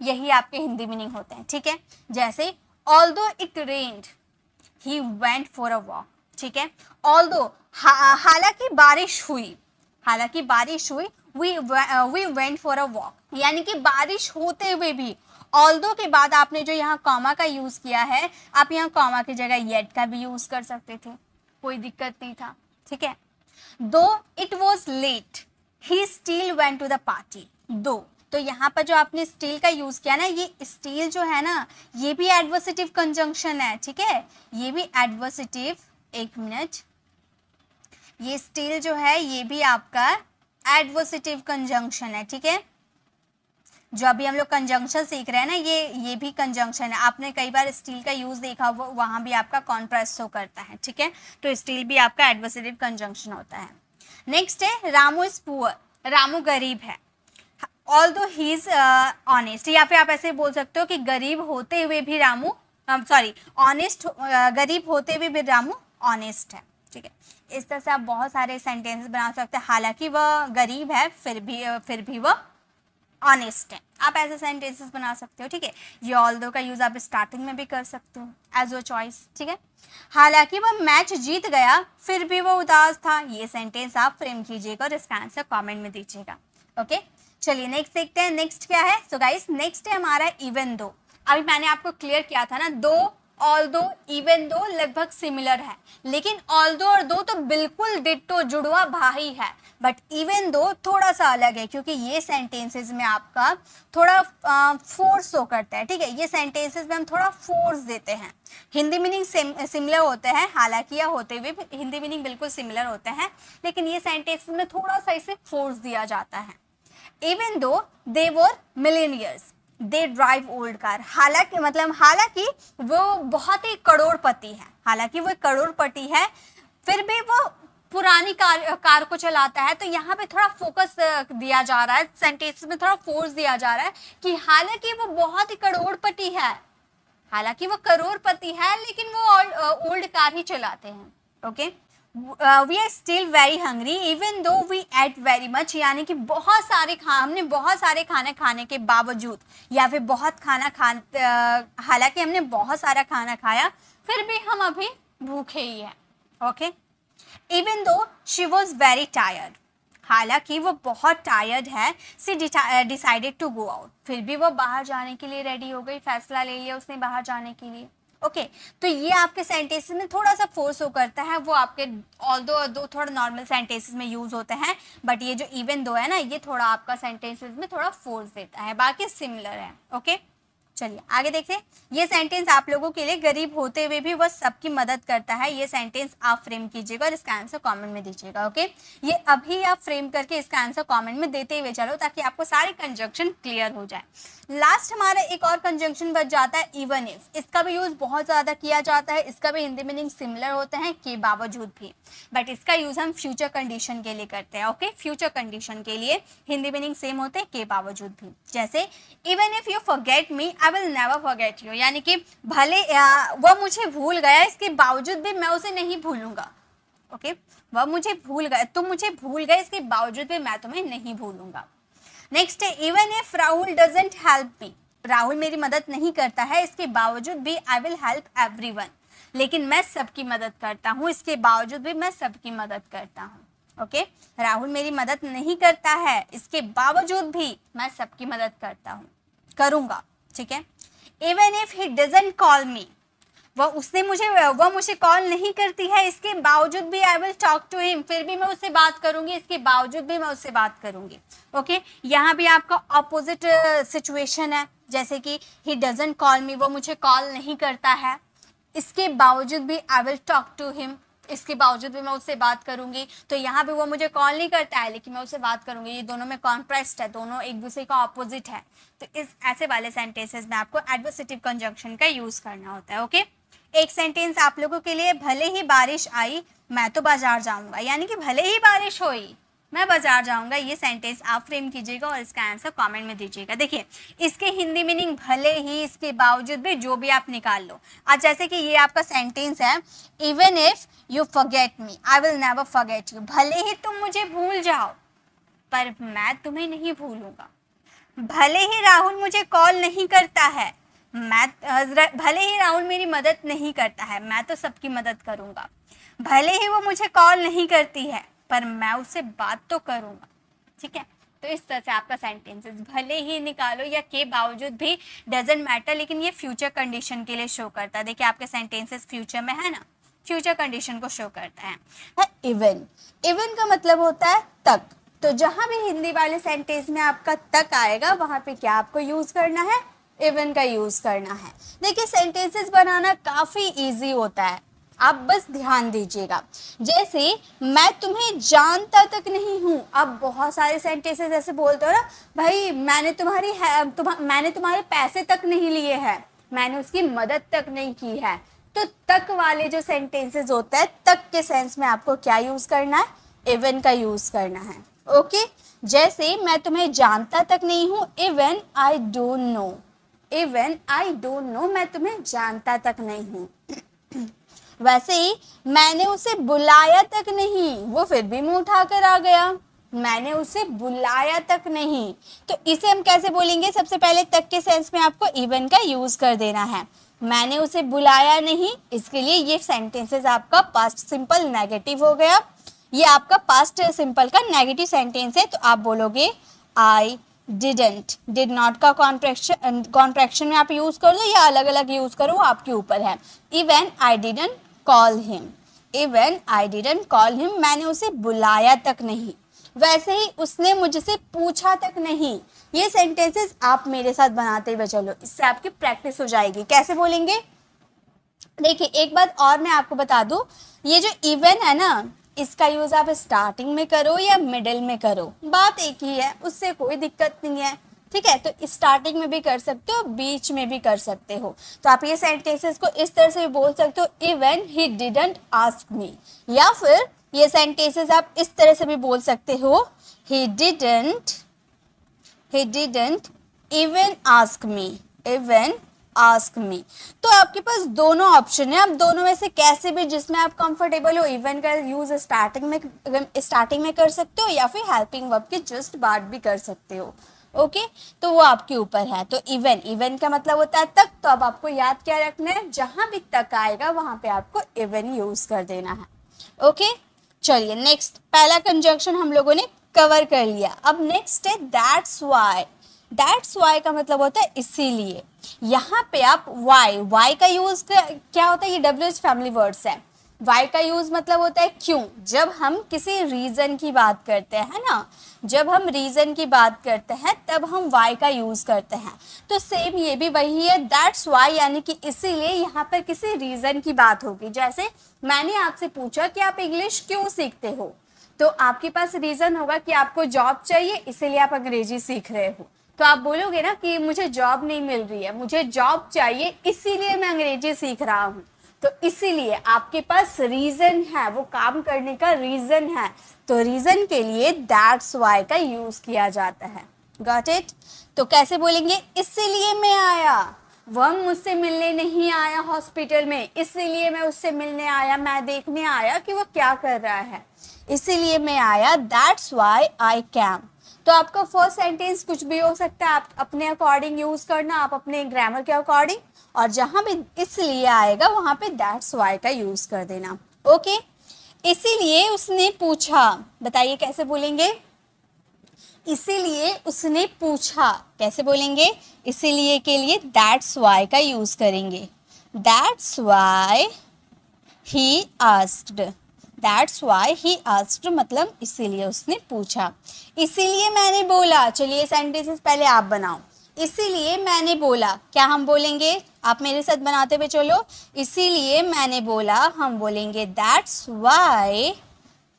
यही आपके हिंदी मीनिंग होते हैं। ठीक है, जैसे although it rained he went for a walk. ठीक है, ऑल्दो हालांकि बारिश हुई, हालांकि बारिश हुई, we went for a walk, यानी कि बारिश होते हुए भी। ऑल्दो के बाद आपने जो यहाँ कॉमा का यूज किया है, आप यहाँ कॉमा की जगह येट का भी यूज कर सकते थे, कोई दिक्कत नहीं था। ठीक है, though it was late he still went to the party. Though, तो तो यहाँ पर जो आपने स्टिल का यूज किया ना, ये स्टिल जो है ना ये भी एडवर्सेटिव कंजंक्शन है, ठीक है, ये भी एडवर्सेटिव, एक मिनट, ये स्टिल जो है ये भी आपका एडवर्सेटिव कंजंक्शन है, ठीक है। जो अभी हम लोग कंजंक्शन सीख रहे हैं ना, ये भी कंजंक्शन है। आपने कई बार स्टील का यूज देखा, वो वहां भी आपका कॉन्ट्रास्ट शो करता है, ठीक है। तो स्टील भी आपका एडवर्सेटिव कंजंक्शन होता है। नेक्स्ट है रामू इज पुअर, रामू गरीब है, ऑल्दो ही इज ऑनेस्ट, या फिर आप ऐसे बोल सकते हो कि गरीब होते हुए भी रामू, सॉरी ऑनेस्ट, गरीब होते हुए भी रामू ऑनेस्ट है, ठीक है। इस तरह से आप बहुत सारे सेंटेंसेस बना सकते हैं। हालांकि वह गरीब है फिर भी वह ऑनेस्ट है, आप ऐसे सेंटेंसेस बना सकते हो, ठीक है। ये ऑल्दो का यूज आप स्टार्टिंग में भी कर सकते हो एज योर चॉइस, ठीक है। हालांकि वह मैच जीत गया फिर भी वो उदास था, ये सेंटेंस आप फ्रेम कीजिएगा और इसका आंसर कमेंट में दीजिएगा, ओके। चलिए नेक्स्ट देखते हैं। नेक्स्ट क्या है? सो गाइस नेक्स्ट है हमारा इवन दो। अभी मैंने आपको क्लियर किया था ना, दो, ऑल्दो, इवन दो लगभग सिमिलर है, लेकिन ऑल्दो और दो तो बिल्कुल डिट्टो जुड़वा भाई है, बट इवन दो थोड़ा सा अलग है, क्योंकि ये सेंटेंसेस में आपका थोड़ा फोर्स शो करता है, ठीक है। ये सेंटेंसेस में हम थोड़ा फोर्स देते हैं। हिंदी मीनिंग सिमिलर होते हैं, हालांकि यह होते हुए हिंदी मीनिंग बिल्कुल सिमिलर होते हैं, लेकिन ये सेंटेंसेस में थोड़ा सा इसे फोर्स दिया जाता है। Even though they were millionaires they drive old car, हालांकि वो बहुत ही करोड़पति है, हालांकि वो करोड़पति है फिर भी वो पुरानी कार को चलाता है। तो यहाँ पे थोड़ा फोकस दिया जा रहा है, सेंटेंस में थोड़ा फोर्स दिया जा रहा है कि हालांकि वो बहुत ही करोड़पति है, हालांकि वो करोड़पति है लेकिन वो ओल्ड कार ही चलाते हैं, okay. We are still very hungry even though we ate very much, यानी कि हमने बहुत सारे खाने खाने के बावजूद, या फिर हालांकि हमने बहुत सारा खाना खाया फिर भी हम अभी भूखे ही हैं, okay. Even though she was very tired, हालांकि वो बहुत टायर्ड है, सी डिसाइडेड टू गो आउट, फिर भी वो बाहर जाने के लिए रेडी हो गई, फैसला ले लिया उसने बाहर जाने के लिए, ओके। तो ये आपके सेंटेंसेस में थोड़ा सा फोर्स हो करता है, वो आपके ऑल्दो और दो थोड़ा नॉर्मल सेंटेंसेस में यूज होते हैं, बट ये जो इवन दो है ना, ये थोड़ा आपका सेंटेंसेस में थोड़ा फोर्स देता है, बाकी सिमिलर है, ओके। चलिए आगे देखते। ये सेंटेंस आप लोगों के लिए गरीब होते हुए भी वह सबकी मदद करता है, ये सेंटेंस आप फ्रेम कीजिएगा और इसका आंसर कमेंट में दीजिएगा, ओके। ये अभी आप फ्रेम करके इसका आंसर कमेंट में देते हुए चलो, ताकि आपको सारे कंजंक्शन क्लियर हो जाए। लास्ट हमारा एक और कंजंक्शन बच जाता है इवन इफ, इसका भी यूज बहुत ज्यादा किया जाता है, इसका भी हिंदी मीनिंग सिमिलर होते हैं के बावजूद भी, बट इसका यूज हम फ्यूचर कंडीशन के लिए करते हैं, ओके। फ्यूचर कंडीशन के लिए हिंदी मीनिंग सेम होते हैं के बावजूद भी, जैसे even if you forget me I will never forget you, यानी कि भले वह मुझे भूल गया इसके बावजूद भी मैं उसे नहीं भूलूंगा, ओके। वह मुझे भूल गया, तुम मुझे भूल गए, इसके बावजूद भी मैं तुम्हें नहीं भूलूंगा। नेक्स्ट है even if Rahul doesn't help me, Rahul मेरी मदद नहीं करता है इसके बावजूद भी आई विल हेल्प एवरीवन, लेकिन मैं सबकी मदद करता हूँ, इसके बावजूद भी मैं सबकी मदद करता हूँ, ओके। राहुल मेरी मदद नहीं करता है इसके बावजूद भी मैं सबकी मदद करूंगा, ठीक है। Even if he doesn't call me, वह मुझे कॉल नहीं करती है इसके बावजूद भी I will talk to him, फिर भी मैं उससे बात करूंगी, इसके बावजूद भी मैं उससे बात करूंगी, ओके। यहाँ भी आपका ऑपोजिट सिचुएशन है, जैसे कि ही डजंट कॉल मी, वो मुझे कॉल नहीं करता है, इसके बावजूद भी I will talk to him, इसके बावजूद भी मैं उससे बात करूंगी। तो यहाँ पे वो मुझे कॉल नहीं करता है लेकिन मैं उससे बात करूंगी, ये दोनों में कॉन्ट्रास्ट है, दोनों एक दूसरे का ऑपोजिट है। तो इस ऐसे वाले सेंटेंसेस में आपको एडवर्सेटिव कंजंक्शन का यूज करना होता है, ओके। एक सेंटेंस आप लोगों के लिए, भले ही बारिश आई मैं तो बाजार जाऊंगा, यानी कि भले ही बारिश हुई मैं बाजार जाऊंगा, ये सेंटेंस आप फ्रेम कीजिएगा और इसका आंसर कमेंट में दीजिएगा। देखिए इसके हिंदी मीनिंग भले ही, इसके बावजूद भी, जो भी आप निकाल लो। आज जैसे कि ये आपका सेंटेंस है, even if you forget me I will never forget you, भले ही तुम मुझे भूल जाओ पर मैं तुम्हें नहीं भूलूंगा। भले ही राहुल मुझे कॉल नहीं करता है, भले ही राहुल मेरी मदद नहीं करता है, मैं तो सबकी मदद करूंगा। भले ही वो मुझे कॉल नहीं करती है पर मैं उससे बात तो करूंगा, ठीक है। तो इस तरह से आपका सेंटेंसेस भले ही निकालो या के बावजूद भी, डजंट मैटर, लेकिन ये फ्यूचर कंडीशन के लिए शो करता है। देखिए आपके सेंटेंसेस फ्यूचर में है ना, फ्यूचर कंडीशन को शो करता है। इवन, इवन का मतलब होता है तक, तो जहां भी हिंदी वाले सेंटेंस में आपका तक आएगा वहां पे क्या आपको यूज करना है, इवन का यूज करना है। देखिए सेंटेंसेस बनाना काफी इजी होता है, आप बस ध्यान दीजिएगा। जैसे मैं तुम्हें जानता तक नहीं हूँ, आप बहुत सारे सेंटेंसेस ऐसे बोलते हो ना, भाई मैंने तुम्हारे पैसे तक नहीं लिए हैं, मैंने उसकी मदद तक नहीं की है। तो तक वाले जो सेंटेंसेस होता है, तक के सेंस में आपको क्या यूज करना है, इवन का यूज करना है। ओके, जैसे मैं तुम्हें जानता तक नहीं हूँ, even I don't know, even I don't know, मैं तुम्हें जानता तक नहीं हूँ। वैसे ही मैंने उसे बुलाया तक नहीं, वो फिर भी मुंह उठाकर आ गया, मैंने उसे बुलाया तक नहीं। तो इसे हम कैसे बोलेंगे, सबसे पहले तक के सेंस में आपको इवन का यूज कर देना है। मैंने उसे बुलाया नहीं, इसके लिए ये सेंटेंसेस आपका पास्ट सिंपल नेगेटिव हो गया, ये आपका पास्ट सिंपल का नेगेटिव सेंटेंस है। तो आप बोलोगे आई डिडंट, डिड नॉट का कॉन्ट्रैक्शन में आप यूज कर दो या अलग अलग यूज करो, आपके ऊपर है। Even I didn't call him, even I didn't call him, मैंने उसे बुलाया तक नहीं। वैसे ही उसने मुझसे पूछा तक नहीं। ये सेंटेंसेस आप मेरे साथ बनाते हुए चलो, इससे आपकी प्रैक्टिस हो जाएगी। कैसे बोलेंगे, देखिए एक बात और मैं आपको बता दूं, ये जो इवन है ना, इसका यूज आप स्टार्टिंग में करो या मिडिल में करो, बात एक ही है, उससे कोई दिक्कत नहीं है। ठीक है, तो स्टार्टिंग में भी कर सकते हो, बीच में भी कर सकते हो। तो आप ये सेंटेंसेस को इस तरह से भी बोल सकते हो, even he didn't ask me, या फिर ये सेंटेंसेस आप इस तरह से भी बोल सकते हो, he didn't even ask me, even ask me। तो आपके पास दोनों ऑप्शन है, आप दोनों में से कैसे भी, जिसमें आप कंफर्टेबल हो, इवन का यूज स्टार्टिंग में कर सकते हो या फिर हेल्पिंग वर्ब के जस्ट बाद भी कर सकते हो। ओके, तो वो आपके ऊपर है। तो इवन का मतलब होता है तक, तो अब आपको याद क्या रखना है, जहां भी तक आएगा वहां पे आपको इवन यूज कर देना है। ओके, चलिए नेक्स्ट, पहला कंजंक्शन हम लोगों ने कवर कर लिया। अब नेक्स्ट है दैट्स वाई। दैट्स वाई का मतलब होता है इसीलिए। यहाँ पे आप वाई का यूज क्या होता है, ये WH फैमिली वर्ड्स है। वाई का यूज मतलब होता है क्यों, जब हम किसी रीजन की बात करते हैं ना, जब हम रीजन की बात करते हैं तब हम वाई का यूज करते हैं। तो सेम ये भी वही है, दैट्स वाई यानी कि इसीलिए, यहाँ पर किसी रीजन की बात होगी। जैसे मैंने आपसे पूछा कि आप इंग्लिश क्यों सीखते हो, तो आपके पास रीजन होगा कि आपको जॉब चाहिए, इसीलिए आप अंग्रेजी सीख रहे हो। तो आप बोलोगे ना कि मुझे जॉब नहीं मिल रही है, मुझे जॉब चाहिए इसीलिए मैं अंग्रेजी सीख रहा हूँ। तो इसीलिए आपके पास रीजन है, वो काम करने का रीजन है, तो रीजन के लिए दैट्स वाई का यूज किया जाता है। Got it. तो कैसे बोलेंगे, इसीलिए मैं आया, वह मुझसे मिलने नहीं आया हॉस्पिटल में, इसीलिए मैं उससे मिलने आया, मैं देखने आया कि वो क्या कर रहा है, इसीलिए मैं आया, दैट्स वाई आई कैम। तो आपका फर्स्ट सेंटेंस कुछ भी हो सकता है, आप अपने अकॉर्डिंग यूज करना, आप अपने ग्रामर के अकॉर्डिंग, और जहां भी इसलिए आएगा वहां पे दैट्स वाई का यूज कर देना। ओके, इसीलिए उसने पूछा, बताइए कैसे बोलेंगे, इसीलिए उसने पूछा, कैसे बोलेंगे, इसीलिए के लिए दैट्स वाई का यूज करेंगे। That's why he asked, that's why he asked मतलब इसीलिए उसने पूछा। इसीलिए मैंने बोला, चलिए सेंटेंसेस पहले आप बनाओ। इसीलिए मैंने बोला, क्या हम बोलेंगे, आप मेरे साथ बनाते हुए चलो। इसीलिए मैंने बोला, हम बोलेंगे that's why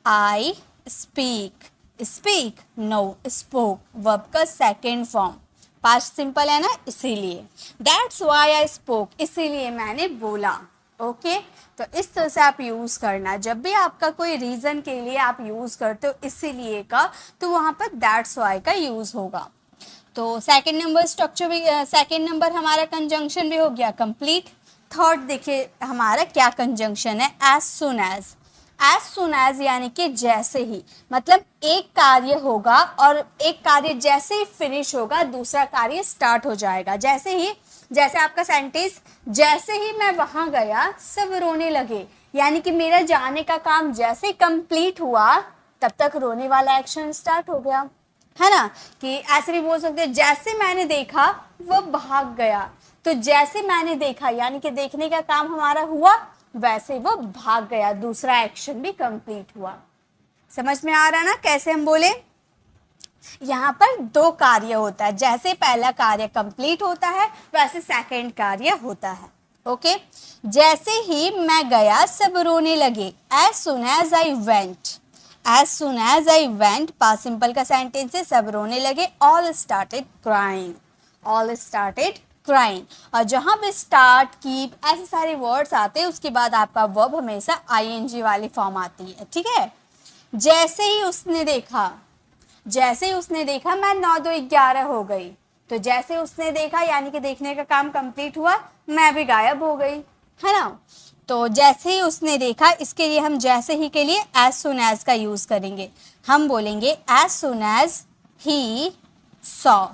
I speak. Speak no, spoke verb का सेकेंड फॉर्म, पास्ट सिंपल है ना, इसीलिए। दैट्स वाई आई स्पोक, इसीलिए मैंने बोला। ओके, तो इस तरह से आप यूज करना, जब भी आपका कोई रीजन के लिए आप यूज करते हो इसीलिए का, तो वहां पर दैट्स वाई का यूज होगा। तो सेकंड नंबर स्ट्रक्चर भी, सेकंड नंबर हमारा कंजंक्शन भी हो गया कंप्लीट। थर्ड देखिए हमारा क्या कंजंक्शन है, as soon as. As soon as यानी कि जैसे ही, मतलब एक कार्य होगा और एक कार्य जैसे ही फिनिश होगा दूसरा कार्य स्टार्ट हो जाएगा। जैसे ही, जैसे आपका सेंटेंस, जैसे ही मैं वहां गया सब रोने लगे, यानी कि मेरा जाने का काम जैसे कंप्लीट हुआ तब तक रोने वाला एक्शन स्टार्ट हो गया, है ना। कि ऐसे भी बोल सकते हैं, जैसे मैंने देखा वो भाग गया। तो जैसे मैंने देखा यानी कि देखने का काम हमारा हुआ, वैसे वो भाग गया, दूसरा एक्शन भी कंप्लीट हुआ। समझ में आ रहा ना कैसे हम बोले। यहाँ पर दो कार्य होता है, जैसे पहला कार्य कंप्लीट होता है वैसे सेकंड कार्य होता है। ओके, जैसे ही मैं गया सब रोने लगे, as soon as I went, as soon as I went past simple का सेंटेंस है, सब रोने लगे, all started crying, all started crying. और जहां भी स्टार्ट, कीप ऐसे सारे वर्ड्स आते हैं उसके बाद आपका वर्ब हमेशा आईएनजी वाली फॉर्म आती है, ठीक है। जैसे ही उसने देखा, जैसे ही उसने देखा मैं 9 2 11 हो गई, तो जैसे उसने देखा यानी कि देखने का काम कंप्लीट हुआ, मैं भी गायब हो गई, है ना। तो जैसे ही उसने देखा, इसके लिए हम जैसे ही के लिए एज सुन एज का यूज करेंगे। हम बोलेंगे as soon as he saw,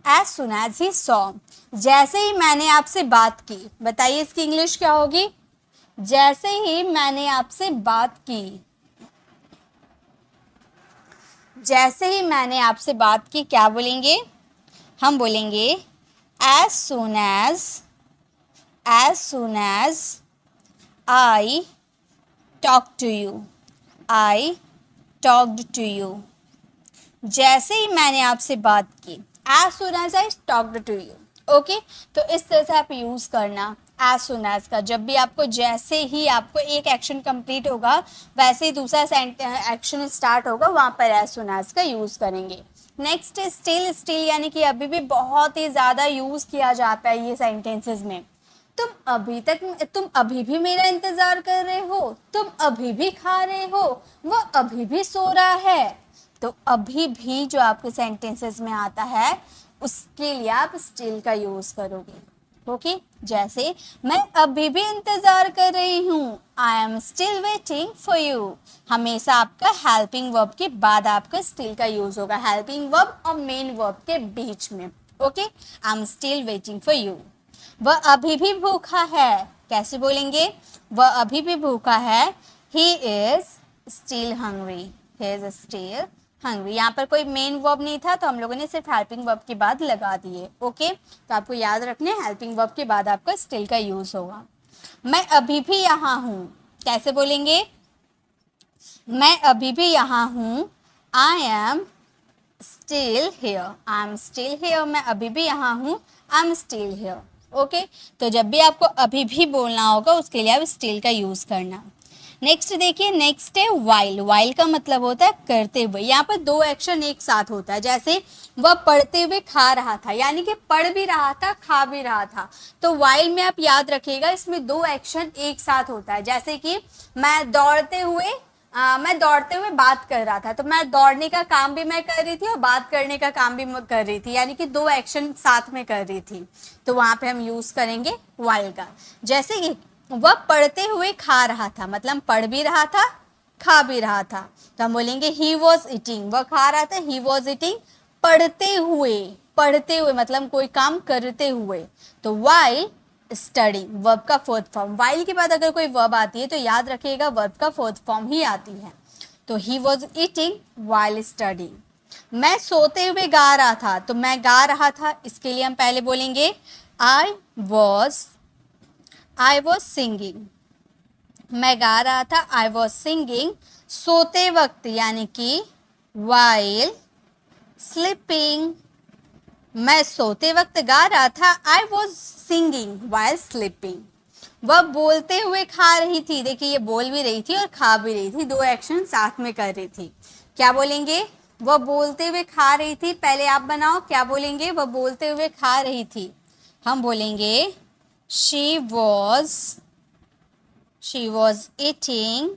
as soon as he saw. जैसे ही मैंने आपसे बात की, बताइए इसकी इंग्लिश क्या होगी? जैसे ही मैंने आपसे बात की, जैसे ही मैंने आपसे बात की क्या बोलेंगे? हम बोलेंगे as soon as I talk to you, I talked to you. जैसे ही मैंने आपसे बात की, as soon as I talked to you. Okay, तो इस तरह से आप यूज़ करना एज सुन एज का। जब भी आपको, जैसे ही आपको एक एक्शन कंप्लीट होगा वैसे ही दूसरा एक्शन स्टार्ट होगा, वहाँ पर एज सुन एज का यूज़ करेंगे। नेक्स्ट स्टिल, स्टिल यानी कि अभी भी बहुत ही ज़्यादा यूज़ किया जाता है ये सेंटेंसेस में। तुम अभी भी मेरा इंतज़ार कर रहे हो, तुम अभी भी खा रहे हो, वो अभी भी सो रहा है। तो अभी भी जो आपके सेंटेंसेस में आता है उसके लिए आप स्टिल का यूज़ करोगे। ओके, जैसे मैं अभी भी इंतज़ार कर रही हूँ, I am still waiting for you. हमेशा आपका हेल्पिंग वर्ब के बाद आपका स्टिल का यूज़ होगा, हेल्पिंग वर्ब और मेन वर्ब के बीच में। Okay, I am still waiting for you. वह अभी भी भूखा है, कैसे बोलेंगे? वह अभी भी भूखा है, he is still hungry, he is still hungry. यहाँ पर कोई मेन वर्ब नहीं था तो हम लोगों ने सिर्फ हेल्पिंग वर्ब के बाद लगा दिए। ओके, तो आपको याद रखना है हेल्पिंग वर्ब के बाद आपका स्टिल का यूज होगा। मैं अभी भी यहाँ हूँ, कैसे बोलेंगे? मैं अभी भी यहाँ हूँ, I am still here, I am still here. मैं अभी भी यहाँ हूँ, I am still here. Okay, तो जब भी आपको अभी भी बोलना होगा उसके लिए आप स्टिल का यूज़ करना। नेक्स्ट देखिए, नेक्स्ट है वाइल। वाइल का मतलब होता है करते हुए। यहाँ पर दो एक्शन एक साथ होता है, जैसे वह पढ़ते हुए खा रहा था, यानी कि पढ़ भी रहा था खा भी रहा था। तो वाइल में आप याद रखिएगा इसमें दो एक्शन एक साथ होता है। जैसे कि मैं दौड़ते हुए बात कर रहा था, तो मैं दौड़ने का काम भी मैं कर रही थी और बात करने का काम भी मैं कर रही थी, यानी कि दो एक्शन साथ में कर रही थी। तो वहाँ पे हम यूज़ करेंगे वाइल का। जैसे कि वह पढ़ते हुए खा रहा था, मतलब पढ़ भी रहा था खा भी रहा था, तो हम बोलेंगे ही वॉज ईटिंग। वह खा रहा था, ही वॉज ईटिंग। पढ़ते हुए मतलब कोई काम करते हुए, तो वाइल स्टडिंग, वर्ब का फोर्थ फॉर्म। वाइल के बाद अगर कोई वर्ब आती है तो याद रखिएगा वर्ब का फोर्थ फॉर्म ही आती है। तो he was eating while studying. मैं सोते हुए गा रहा था, तो मैं गा रहा था, इसके लिए हम पहले बोलेंगे आई वॉज सिंगिंग। मैं गा रहा था, आई वॉज सिंगिंग सोते वक्त, यानी कि वाइल स्लीपिंग। मैं सोते वक्त गा रहा था, I was singing while sleeping. वह बोलते हुए खा रही थी, देखिए ये बोल भी रही थी और खा भी रही थी, दो एक्शन साथ में कर रही थी। क्या बोलेंगे? वह बोलते हुए खा रही थी। पहले आप बनाओ, क्या बोलेंगे? वह बोलते हुए खा रही थी। हम बोलेंगे she was eating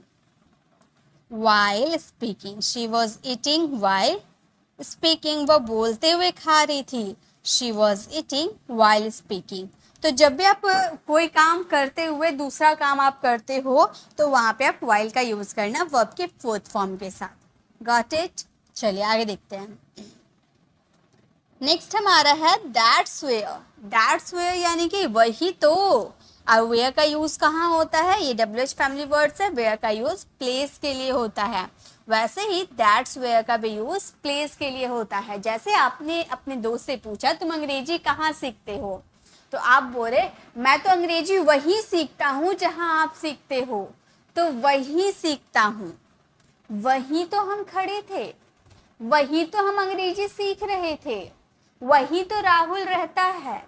while speaking, she was eating while speaking। वह बोलते हुए खा रही थी, she was eating while speaking। तो जब भी आप कोई काम करते हुए दूसरा काम आप करते हो तो वहाँ पे आप while का यूज़ करना वर्ब के फोर्थ फॉर्म के साथ। Got it? चलिए आगे देखते हैं। नेक्स्ट हमारा है दैट्स वेयर। दैट्स वेयर यानी कि वही तो। और वेयर का यूज़ कहाँ होता है? ये WH फैमिली वर्ड्स है। वेयर का यूज़ प्लेस के लिए होता है, वैसे ही दैट्स वेयर का भी यूज़ प्लेस के लिए होता है। जैसे आपने अपने दोस्त से पूछा तुम अंग्रेजी कहाँ सीखते हो, तो आप बोले मैं तो अंग्रेजी वहीं सीखता हूँ जहाँ आप सीखते हो। तो वहीं सीखता हूँ, वहीं तो हम खड़े थे, वही तो हम अंग्रेजी सीख रहे थे, वही तो राहुल रहता है।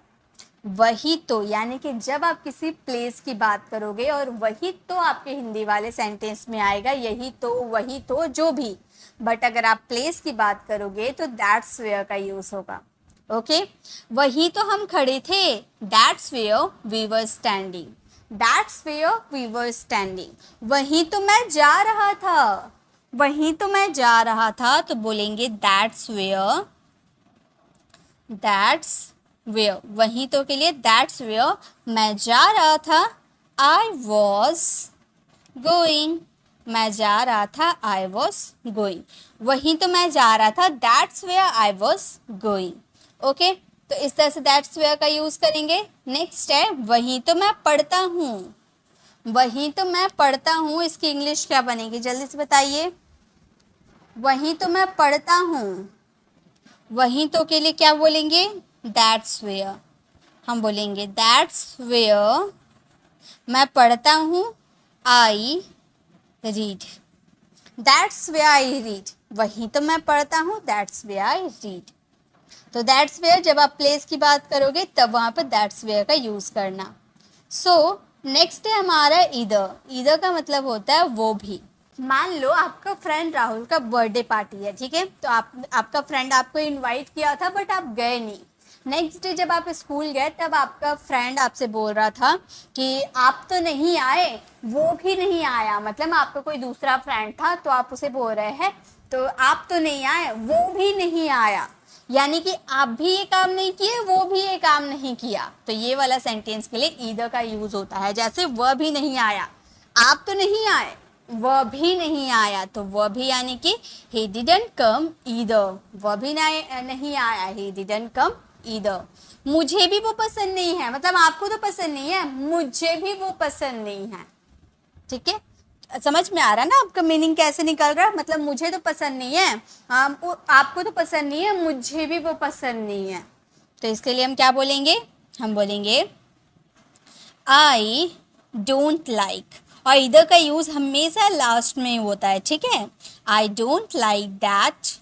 वही तो यानी कि जब आप किसी प्लेस की बात करोगे और वही तो आपके हिंदी वाले सेंटेंस में आएगा, यही तो, वही तो, जो भी। बट अगर आप प्लेस की बात करोगे तो दैट्स वेयर का यूज होगा। ओके, वही तो हम खड़े थे, that's where we were standing, that's where we were standing. वही तो मैं जा रहा था, वही तो मैं जा रहा था, तो बोलेंगे दैट्स वेयर, दैट्स वेयर, वहीं तो के लिए दैट्स वेयर मैं जा रहा था, आई वॉज गोइंग, मैं जा रहा था, आई वॉज गोइंग, वहीं तो मैं जा रहा था, that's where I was going. Okay, तो इस तरह से दैट्स वेयर का यूज करेंगे। नेक्स्ट है वहीं तो मैं पढ़ता हूँ, वहीं तो मैं पढ़ता हूँ, इसकी इंग्लिश क्या बनेगी जल्दी से बताइए। वहीं तो मैं पढ़ता हूँ, वहीं तो के लिए क्या बोलेंगे, दैट्स वेयर, हम बोलेंगे दैट्स वेयर मैं पढ़ता हूँ, I read, that's where I read, वहीं तो मैं पढ़ता हूँ, दैट्स वेयर आई रीड। तो दैट्स वेयर जब आप प्लेस की बात करोगे तब वहाँ पर दैट्स वेयर का यूज करना। सो नेक्स्ट है हमारा ईदर। ईदर का मतलब होता है वो भी। मान लो आपका फ्रेंड राहुल का बर्थडे पार्टी है, ठीक है, तो आपका फ्रेंड आपको इनवाइट किया था बट आप गए नहीं। नेक्स्ट डे जब आप स्कूल गए तब आपका फ्रेंड आपसे बोल रहा था कि आप तो नहीं आए, वो भी नहीं आया, मतलब आपका कोई दूसरा फ्रेंड था तो आप उसे बोल रहे हैं तो आप तो नहीं आए, वो भी नहीं आया, यानी कि आप भी ये काम नहीं किए, वो भी ये काम नहीं किया। तो ये वाला सेंटेंस के लिए ईदर का यूज होता है। जैसे वह भी नहीं आया, आप तो नहीं आए, वह भी नहीं आया, तो वह भी यानी कि he didn't come either, वह भी नहीं आया, he didn't come either। मुझे भी वो पसंद नहीं है, मतलब आपको तो पसंद नहीं है, मुझे भी वो पसंद नहीं है। ठीक है, समझ में आ रहा है ना आपका मीनिंग कैसे निकल रहा है, मतलब मुझे तो पसंद नहीं है, आपको तो पसंद नहीं है, मुझे भी वो पसंद नहीं है। तो इसके लिए हम क्या बोलेंगे, हम बोलेंगे आई डोंट लाइक, और इधर का यूज हमेशा लास्ट में होता है, ठीक है। आई डोंट लाइक दैट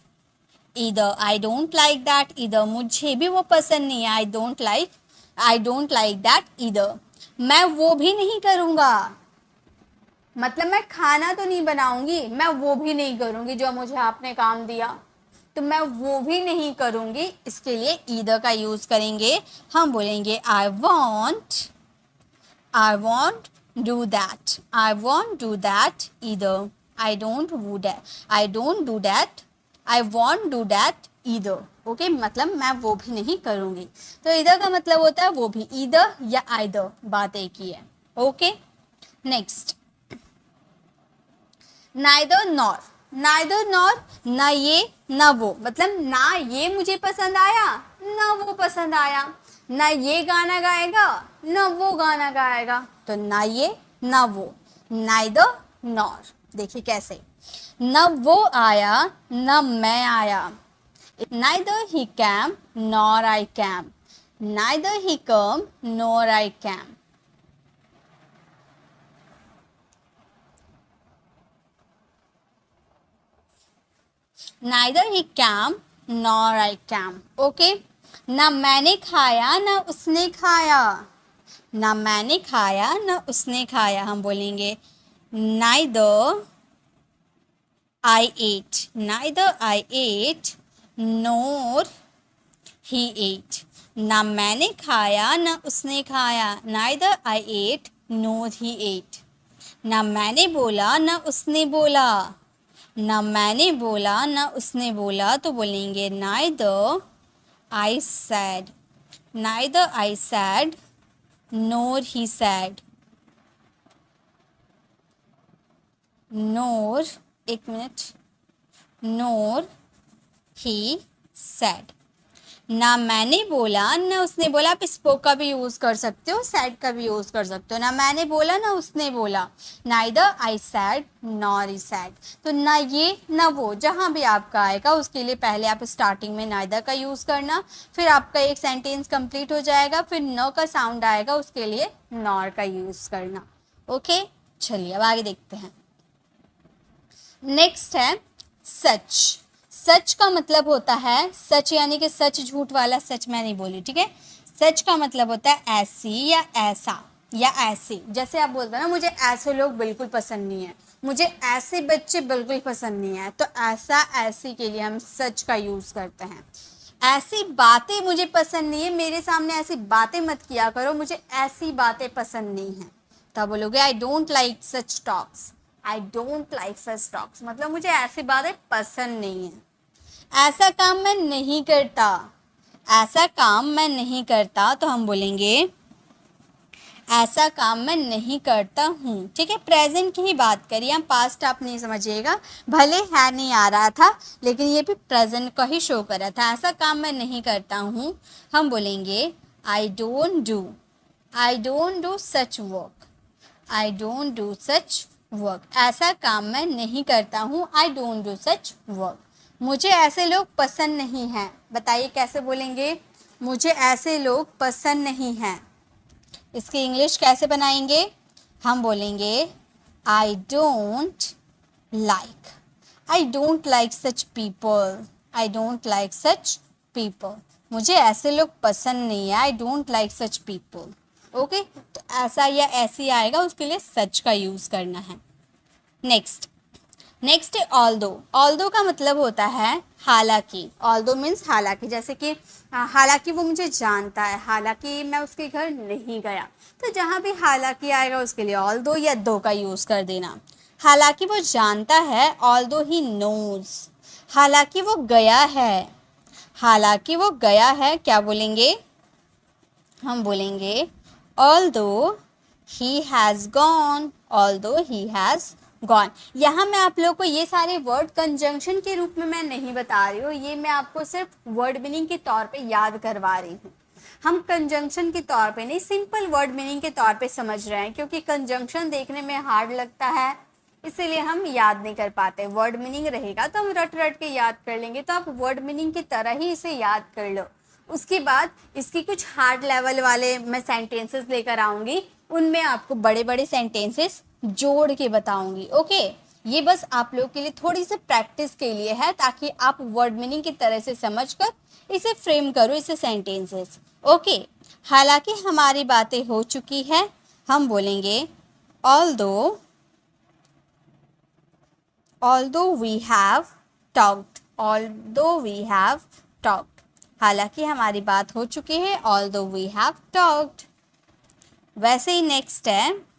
इधर, आई डोंट लाइक दैट इधर, मुझे भी वो पसंद नहीं है, आई डोंट लाइक दैट इधर। मैं वो भी नहीं करूँगा, मतलब मैं खाना तो नहीं बनाऊंगी, मैं वो भी नहीं करूँगी जो मुझे आपने काम दिया, तो मैं वो भी नहीं करूँगी, इसके लिए ईदर का यूज़ करेंगे। हम बोलेंगे I want do that, I won't do that either, I don't do that, I won't do that either। Okay, मतलब मैं वो भी नहीं करूँगी। तो इधर का मतलब होता है वो भी, ईदर या आइदर, बात एक ही है। ओके, नेक्स्ट नाइदर नॉर, ना ये ना वो, मतलब ना ये मुझे पसंद आया ना वो पसंद आया, ना ये गाना गाएगा ना वो गाना गाएगा, तो ना ये ना वो, नाइदर नॉर। देखिए कैसे, ना वो आया ना मैं आया, neither he cam nor I came, neither he come nor I came. Neither he came nor I came। Okay, ना मैंने खाया ना उसने खाया, ना मैंने खाया ना उसने खाया, हम बोलेंगे neither I ate nor he ate। ना मैंने खाया ना उसने खाया, neither I ate nor he ate। ना मैंने बोला ना उसने बोला, ना मैंने बोला ना उसने बोला, तो बोलेंगे neither I said nor he said, nor he said। ना मैंने बोला ना उसने बोला, आप स्पोक का भी यूज कर सकते हो, सैड का भी यूज कर सकते हो। ना मैंने बोला ना उसने बोला, neither I sad nor he sad. तो ना ये ना वो, जहाँ भी आपका आएगा उसके लिए पहले आप स्टार्टिंग में नाइदर का यूज करना, फिर आपका एक सेंटेंस कंप्लीट हो जाएगा, फिर न का साउंड आएगा उसके लिए नॉर का यूज करना। ओके, चलिए अब आगे देखते हैं। नेक्स्ट है सच सच का मतलब होता है, सच यानी कि सच झूठ वाला सच मैं नहीं बोली, ठीक है। सच का मतलब होता है ऐसी या ऐसा या ऐसे। जैसे आप बोलते हैं ना मुझे ऐसे लोग बिल्कुल पसंद नहीं है, मुझे ऐसे बच्चे बिल्कुल पसंद नहीं है, तो ऐसा ऐसी के लिए हम सच का यूज़ करते हैं। ऐसी बातें मुझे पसंद नहीं है, मेरे सामने ऐसी बातें मत किया करो, मुझे ऐसी बातें पसंद नहीं है, तब बोलोगे I don't like such talks. I don't like such talks मतलब मुझे ऐसी बातें पसंद नहीं है। ऐसा काम मैं नहीं करता, ऐसा काम मैं नहीं करता, तो हम बोलेंगे ऐसा काम मैं नहीं करता हूँ, ठीक है। प्रेजेंट की ही बात करिए, हम पास्ट आप नहीं समझिएगा, भले है नहीं आ रहा था लेकिन ये भी प्रेजेंट का ही शो कर रहा था। ऐसा काम मैं नहीं करता हूँ, हम बोलेंगे I don't do such work, I don't do such work. ऐसा काम मैं नहीं करता हूँ, I don't do such work. मुझे ऐसे लोग पसंद नहीं हैं, बताइए कैसे बोलेंगे, मुझे ऐसे लोग पसंद नहीं हैं। इसकी इंग्लिश कैसे बनाएंगे, हम बोलेंगे I don't like such people, I don't like such people. मुझे ऐसे लोग पसंद नहीं है, I don't like such people. Okay, तो ऐसा या ऐसी आएगा, उसके लिए सच का यूज़ करना है। नेक्स्ट है ऑल्दो का मतलब होता है हालांकि। ऑल्दो मीन्स हालांकि, जैसे कि हालांकि वो मुझे जानता है, हालांकि मैं उसके घर नहीं गया, तो जहाँ भी हालांकि आएगा उसके लिए ऑल्दो या दो का यूज़ कर देना। हालांकि वो जानता है, ऑल्दो ही नोज। हालांकि वो गया है, हालांकि वो गया है, क्या बोलेंगे, हम बोलेंगे although he has gone, although he has gone. यहाँ मैं आप लोगों को ये सारे वर्ड कंजंक्शन के रूप में मैं नहीं बता रही हूँ, ये मैं आपको सिर्फ वर्ड मीनिंग के तौर पे याद करवा रही हूँ। हम कंजंक्शन के तौर पे नहीं, सिंपल वर्ड मीनिंग के तौर पे समझ रहे हैं, क्योंकि कंजंक्शन देखने में हार्ड लगता है, इसीलिए हम याद नहीं कर पाते। वर्ड मीनिंग रहेगा तो हम रट रट के याद कर लेंगे, तो आप वर्ड मीनिंग की तरह ही इसे याद कर लो। उसके बाद इसकी कुछ हार्ड लेवल वाले मैं सेंटेंसेस लेकर आऊँगी, उनमें आपको बड़े बड़े सेंटेंसेस जोड़ के बताऊंगी। ओके, ये बस आप लोग के लिए थोड़ी सी प्रैक्टिस के लिए है, ताकि आप वर्ड मीनिंग की तरह से समझकर इसे फ्रेम करो, इसे सेंटेंसेस। ओके, हालांकि हमारी बातें हो चुकी है, हम बोलेंगे although we have talked, although we have talked. हालांकि हमारी बात हो चुकी है, ऑल्दो वी हैव टॉक्ड। वैसे ही नेक्स्ट है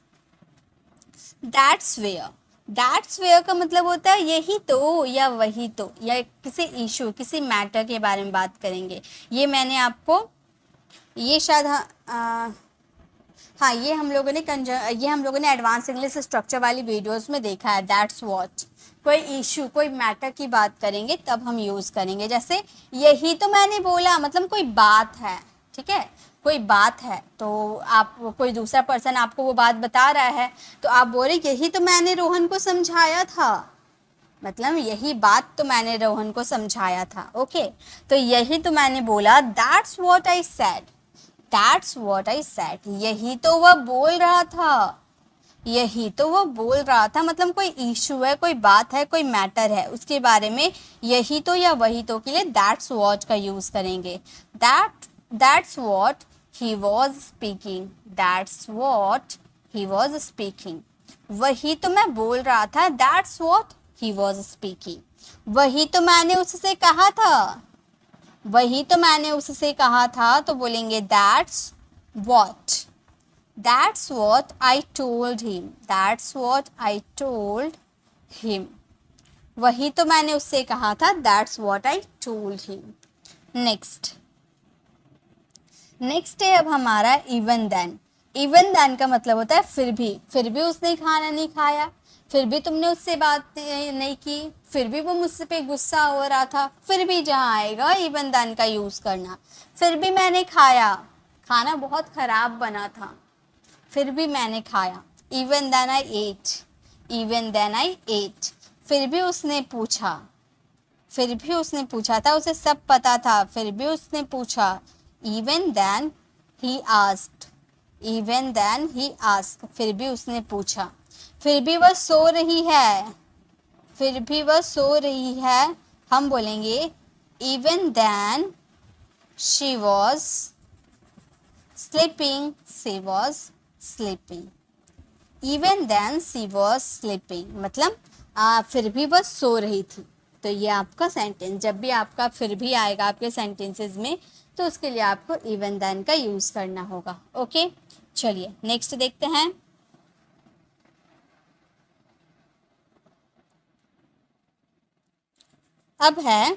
दैट्स वेयर का मतलब होता है यही तो या वही तो, या किसी इशू किसी मैटर के बारे में बात करेंगे। ये मैंने आपको ये शायद हाँ ये हम लोगों ने एडवांस इंग्लिश स्ट्रक्चर वाली वीडियोस में देखा है। दैट्स व्हाट, कोई इशू कोई मैटर की बात करेंगे तब हम यूज़ करेंगे। जैसे यही तो मैंने बोला, मतलब कोई बात है, ठीक है, कोई बात है, तो आप कोई दूसरा पर्सन आपको वो बात बता रहा है, तो आप बोले यही तो मैंने रोहन को समझाया था, मतलब यही बात तो मैंने रोहन को समझाया था। ओके, तो यही तो मैंने बोला, that's what I said, that's what I said, यही तो वह बोल रहा था, यही तो वो बोल रहा था, मतलब कोई इशू है, कोई बात है, कोई मैटर है, उसके बारे में यही तो या वही तो के लिए दैट्स व्हाट का यूज़ करेंगे। That's what he was speaking, that's what he was speaking, वही तो मैं बोल रहा था, that's what he was speaking, वही तो मैंने उससे कहा था, वही तो मैंने उससे कहा था, तो बोलेंगे that's what I told him, that's what I told him, वही तो मैंने उससे कहा था, that's what I told him। Next है अब हमारा इवन देन का मतलब होता है फिर भी उसने खाना नहीं खाया, फिर भी तुमने उससे बात नहीं की, फिर भी वो मुझसे पे गुस्सा हो रहा था, फिर भी जहाँ आएगा इवन देन का यूज़ करना। फिर भी मैंने खाया, खाना बहुत ख़राब बना था, फिर भी मैंने खाया, इवन देन आई एट, फिर भी उसने पूछा था, उसे सब पता था, फिर भी उसने पूछा, इवन देन ही आस्क्ड, फिर भी उसने पूछा। फिर भी वह सो रही है, हम बोलेंगे even then she was sleeping, she was sleeping, even then she was sleeping, मतलब फिर भी वह सो रही थी। तो ये आपका सेंटेंस, जब भी आपका फिर भी आएगा आपके सेंटेंसेस में तो उसके लिए आपको इवन देन का यूज़ करना होगा। ओके, चलिए नेक्स्ट देखते हैं। अब है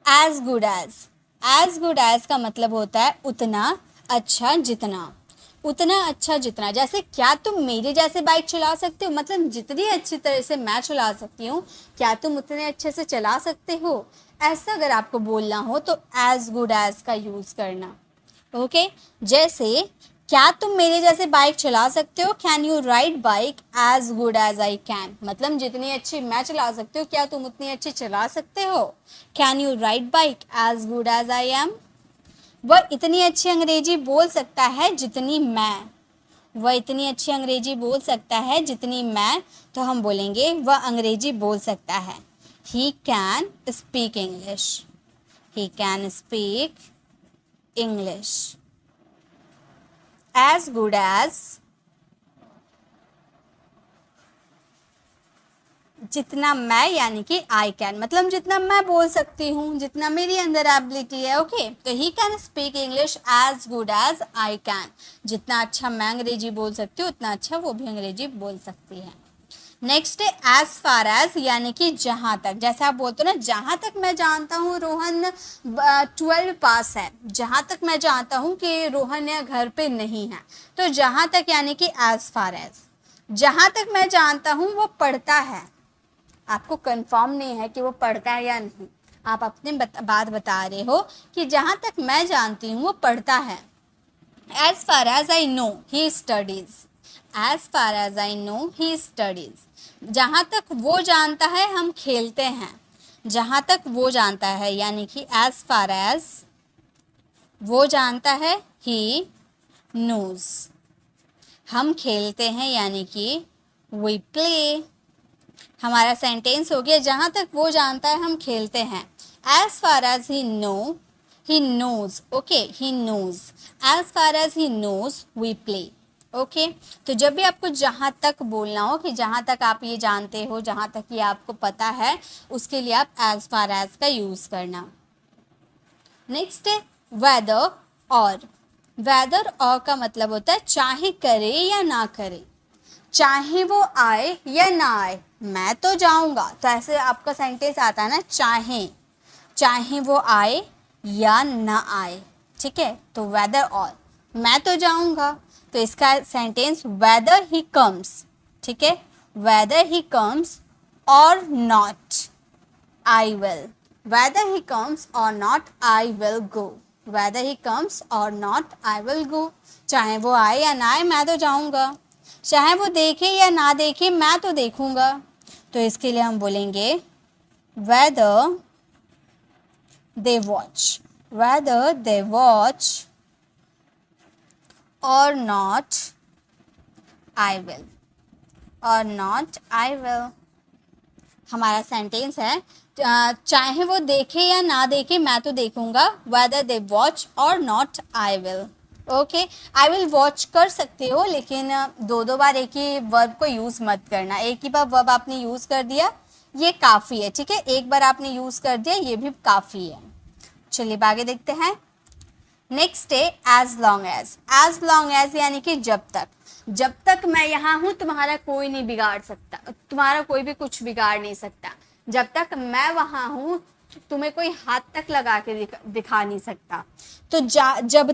as good as. As good as का मतलब होता है उतना अच्छा जितना, उतना अच्छा जितना। जैसे क्या तुम मेरे जैसे बाइक चला सकते हो, मतलब जितनी अच्छी तरह से मैं चला सकती हूँ क्या तुम उतने अच्छे से चला सकते हो, ऐसा अगर आपको बोलना हो तो एज गुड एज का यूज़ करना। ओके, जैसे क्या तुम मेरे जैसे बाइक चला सकते हो, can you ride bike as good as I can, मतलब जितनी अच्छी मैं चला सकती हूँ क्या तुम उतनी अच्छी चला सकते हो। Can you ride bike as good as I am, वह इतनी अच्छी अंग्रेजी बोल सकता है जितनी मैं, वह इतनी अच्छी अंग्रेजी बोल सकता है जितनी मैं, तो हम बोलेंगे वह अंग्रेजी बोल सकता है। He can speak English, he can speak English as good as, जितना मैं यानी कि आई कैन, मतलब जितना मैं बोल सकती हूँ, जितना मेरी अंदर एबिलिटी है। ओके, तो he can speak English as good as I can, जितना अच्छा मैं अंग्रेजी बोल सकती हूँ उतना अच्छा वो भी अंग्रेजी बोल सकती है। नेक्स्ट है एज फार एज, यानी कि जहाँ तक। जैसे आप बोलते हो ना, जहाँ तक मैं जानता हूँ रोहन 12 पास है, जहाँ तक मैं जानता हूँ कि रोहन या घर पे नहीं है, तो जहाँ तक यानी कि एज फार एज। जहाँ तक मैं जानता हूँ वो पढ़ता है, आपको कंफर्म नहीं है कि वो पढ़ता है या नहीं, आप अपनी बात बता रहे हो कि जहाँ तक मैं जानती हूँ वो पढ़ता है। As far as I know he studies, as far as I know he studies, जहाँ तक वो जानता है हम खेलते हैं, जहाँ तक वो जानता है यानी कि एज फार एज वो जानता है, ही नोज, हम खेलते हैं यानी कि वी प्ले। हमारा सेंटेंस हो गया जहाँ तक वो जानता है हम खेलते हैं, as far as he know he knows, okay he knows, as far as he knows we play. Okay, तो जब भी आपको जहाँ तक बोलना हो कि जहाँ तक आप ये जानते हो, जहाँ तक ये आपको पता है, उसके लिए आप एज फार एज का यूज़ करना। नेक्स्ट है वेदर और। वेदर और का मतलब होता है चाहे करे या ना करे, चाहे वो आए या ना आए मैं तो जाऊंगा, तो ऐसे आपका सेंटेंस आता है ना, चाहे, चाहे वो आए या ना आए, ठीक है, तो वेदर और, मैं तो जाऊंगा तो इसका सेंटेंस वेदर ही कम्स, ठीक है, whether he comes or not I will, whether he comes or not I will go, whether he comes or not I will go, चाहे वो आए या ना आए मैं तो जाऊंगा, चाहे वो देखे या ना देखे मैं तो देखूंगा, तो इसके लिए हम बोलेंगे whether they watch, whether they watch or not I will, or not I will। हमारा सेंटेंस है चाहे वो देखे या ना देखे मैं तो देखूंगा, whether they watch or not I will। Okay, I will watch कर सकते हो लेकिन दो बार एक ही वर्ब को यूज़ मत करना, एक ही बार वर्ब आपने यूज़ कर दिया ये काफ़ी है, ठीक है, एक बार आपने यूज़ कर दिया ये भी काफ़ी है। चलिए आगे देखते हैं। नेक्स्ट है as long as. As long as यानी कि जब तक, जब तक मैं यहाँ हूँ तुम्हारा कोई नहीं बिगाड़ सकता, तुम्हारा कोई भी कुछ बिगाड़ नहीं सकता, जब तक मैं वहाँ हूँ तुम्हें कोई हाथ तक लगा के दिखा नहीं सकता। तो जब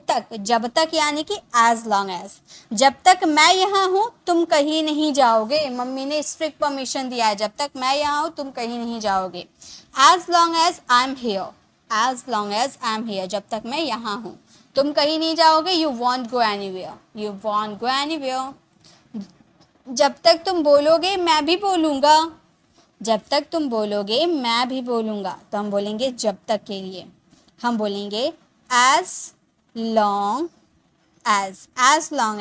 तक यानी कि एज लॉन्ग एज, जब तक मैं यहाँ हूँ तुम कहीं नहीं जाओगे, मम्मी ने स्ट्रिक्ट परमिशन दिया है, जब तक मैं यहाँ हूँ तुम कहीं नहीं जाओगे। As long as I am here, as long as I am here, जब तक मैं यहाँ हूँ तुम कहीं नहीं जाओगे। You won't go anywhere, you won't go anywhere, जब तक तुम बोलोगे मैं भी बोलूँगा, जब तक तुम बोलोगे मैं भी बोलूँगा, तो हम बोलेंगे जब तक के लिए हम बोलेंगे as long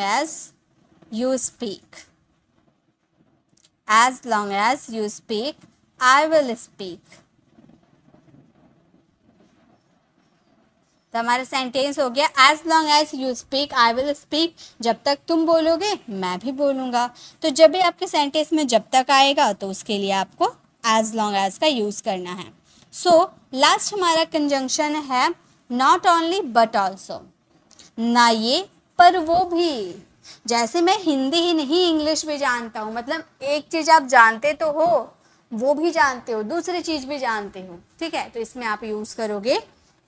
as you speak, as long as you speak I will speak. तो हमारा सेंटेंस हो गया as long as you speak I will speak. जब तक तुम बोलोगे मैं भी बोलूँगा। तो जब भी आपके सेंटेंस में जब तक आएगा तो उसके लिए आपको एज लॉन्ग एज का यूज़ करना है। सो लास्ट हमारा कंजंक्शन है नॉट ओनली बट ऑल्सो। ना ये पर वो भी। जैसे मैं हिंदी ही नहीं इंग्लिश भी जानता हूँ, मतलब एक चीज़ आप जानते तो हो, वो भी जानते हो, दूसरी चीज़ भी जानते हो, ठीक है। तो इसमें आप यूज़ करोगे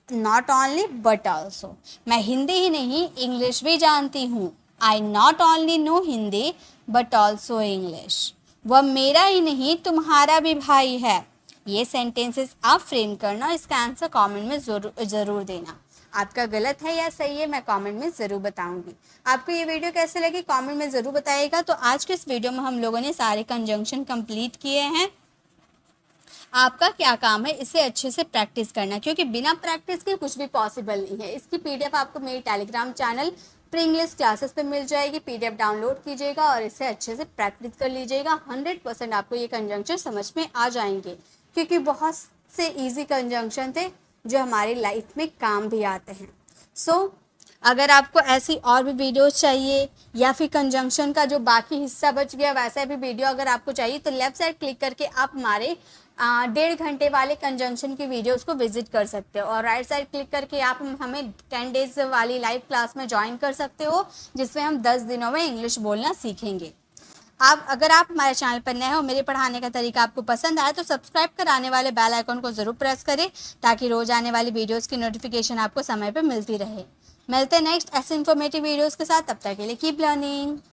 नॉट ओनली बट ऑल्सो। मैं हिंदी ही नहीं इंग्लिश भी जानती हूँ। I not only know Hindi but also English. वह मेरा ही नहीं तुम्हारा भी भाई है। ये सेंटेंसेस आप फ्रेम करना, इसका आंसर कमेंट में ज़रूर देना। आपका गलत है या सही है मैं कमेंट में ज़रूर बताऊंगी। आपको ये वीडियो कैसे लगी कमेंट में ज़रूर बताइएगा। तो आज के इस वीडियो में हम लोगों ने सारे कंजंक्शन कंप्लीट किए हैं। आपका क्या काम है इसे अच्छे से प्रैक्टिस करना, क्योंकि बिना प्रैक्टिस के कुछ भी पॉसिबल नहीं है। इसकी पीडीएफ आपको मेरी Telegram channel pre English classes पे मिल जाएगी। पीडीएफ डाउनलोड कीजिएगा और इसे अच्छे से प्रैक्टिस कर लीजिएगा। 100% आपको ये कंजंक्शन समझ में आ जाएंगे, क्योंकि बहुत से ईजी कंजंक्शन थे जो हमारी लाइफ में काम भी आते हैं। सो अगर आपको ऐसी और भी वीडियोस चाहिए या फिर कंजंक्शन का जो बाकी हिस्सा बच गया वैसा भी वीडियो अगर आपको चाहिए तो लेफ्ट साइड क्लिक करके आप हमारे 1.5 घंटे वाले कंजंक्शन की वीडियोस को विजिट कर सकते हो, और राइट साइड क्लिक करके आप हमें 10 डेज वाली लाइव क्लास में ज्वाइन कर सकते हो, जिसमें हम 10 दिनों में इंग्लिश बोलना सीखेंगे। अगर आप हमारे चैनल पर नए हो, मेरे पढ़ाने का तरीका आपको पसंद आए तो सब्सक्राइब कराने वाले बेल आइकन को ज़रूर प्रेस करें, ताकि रोज़ आने वाली वीडियोस की नोटिफिकेशन आपको समय पर मिलती रहे। मिलते हैं नेक्स्ट ऐसे इन्फॉर्मेटिव वीडियोस के साथ, तब तक के लिए कीप लर्निंग।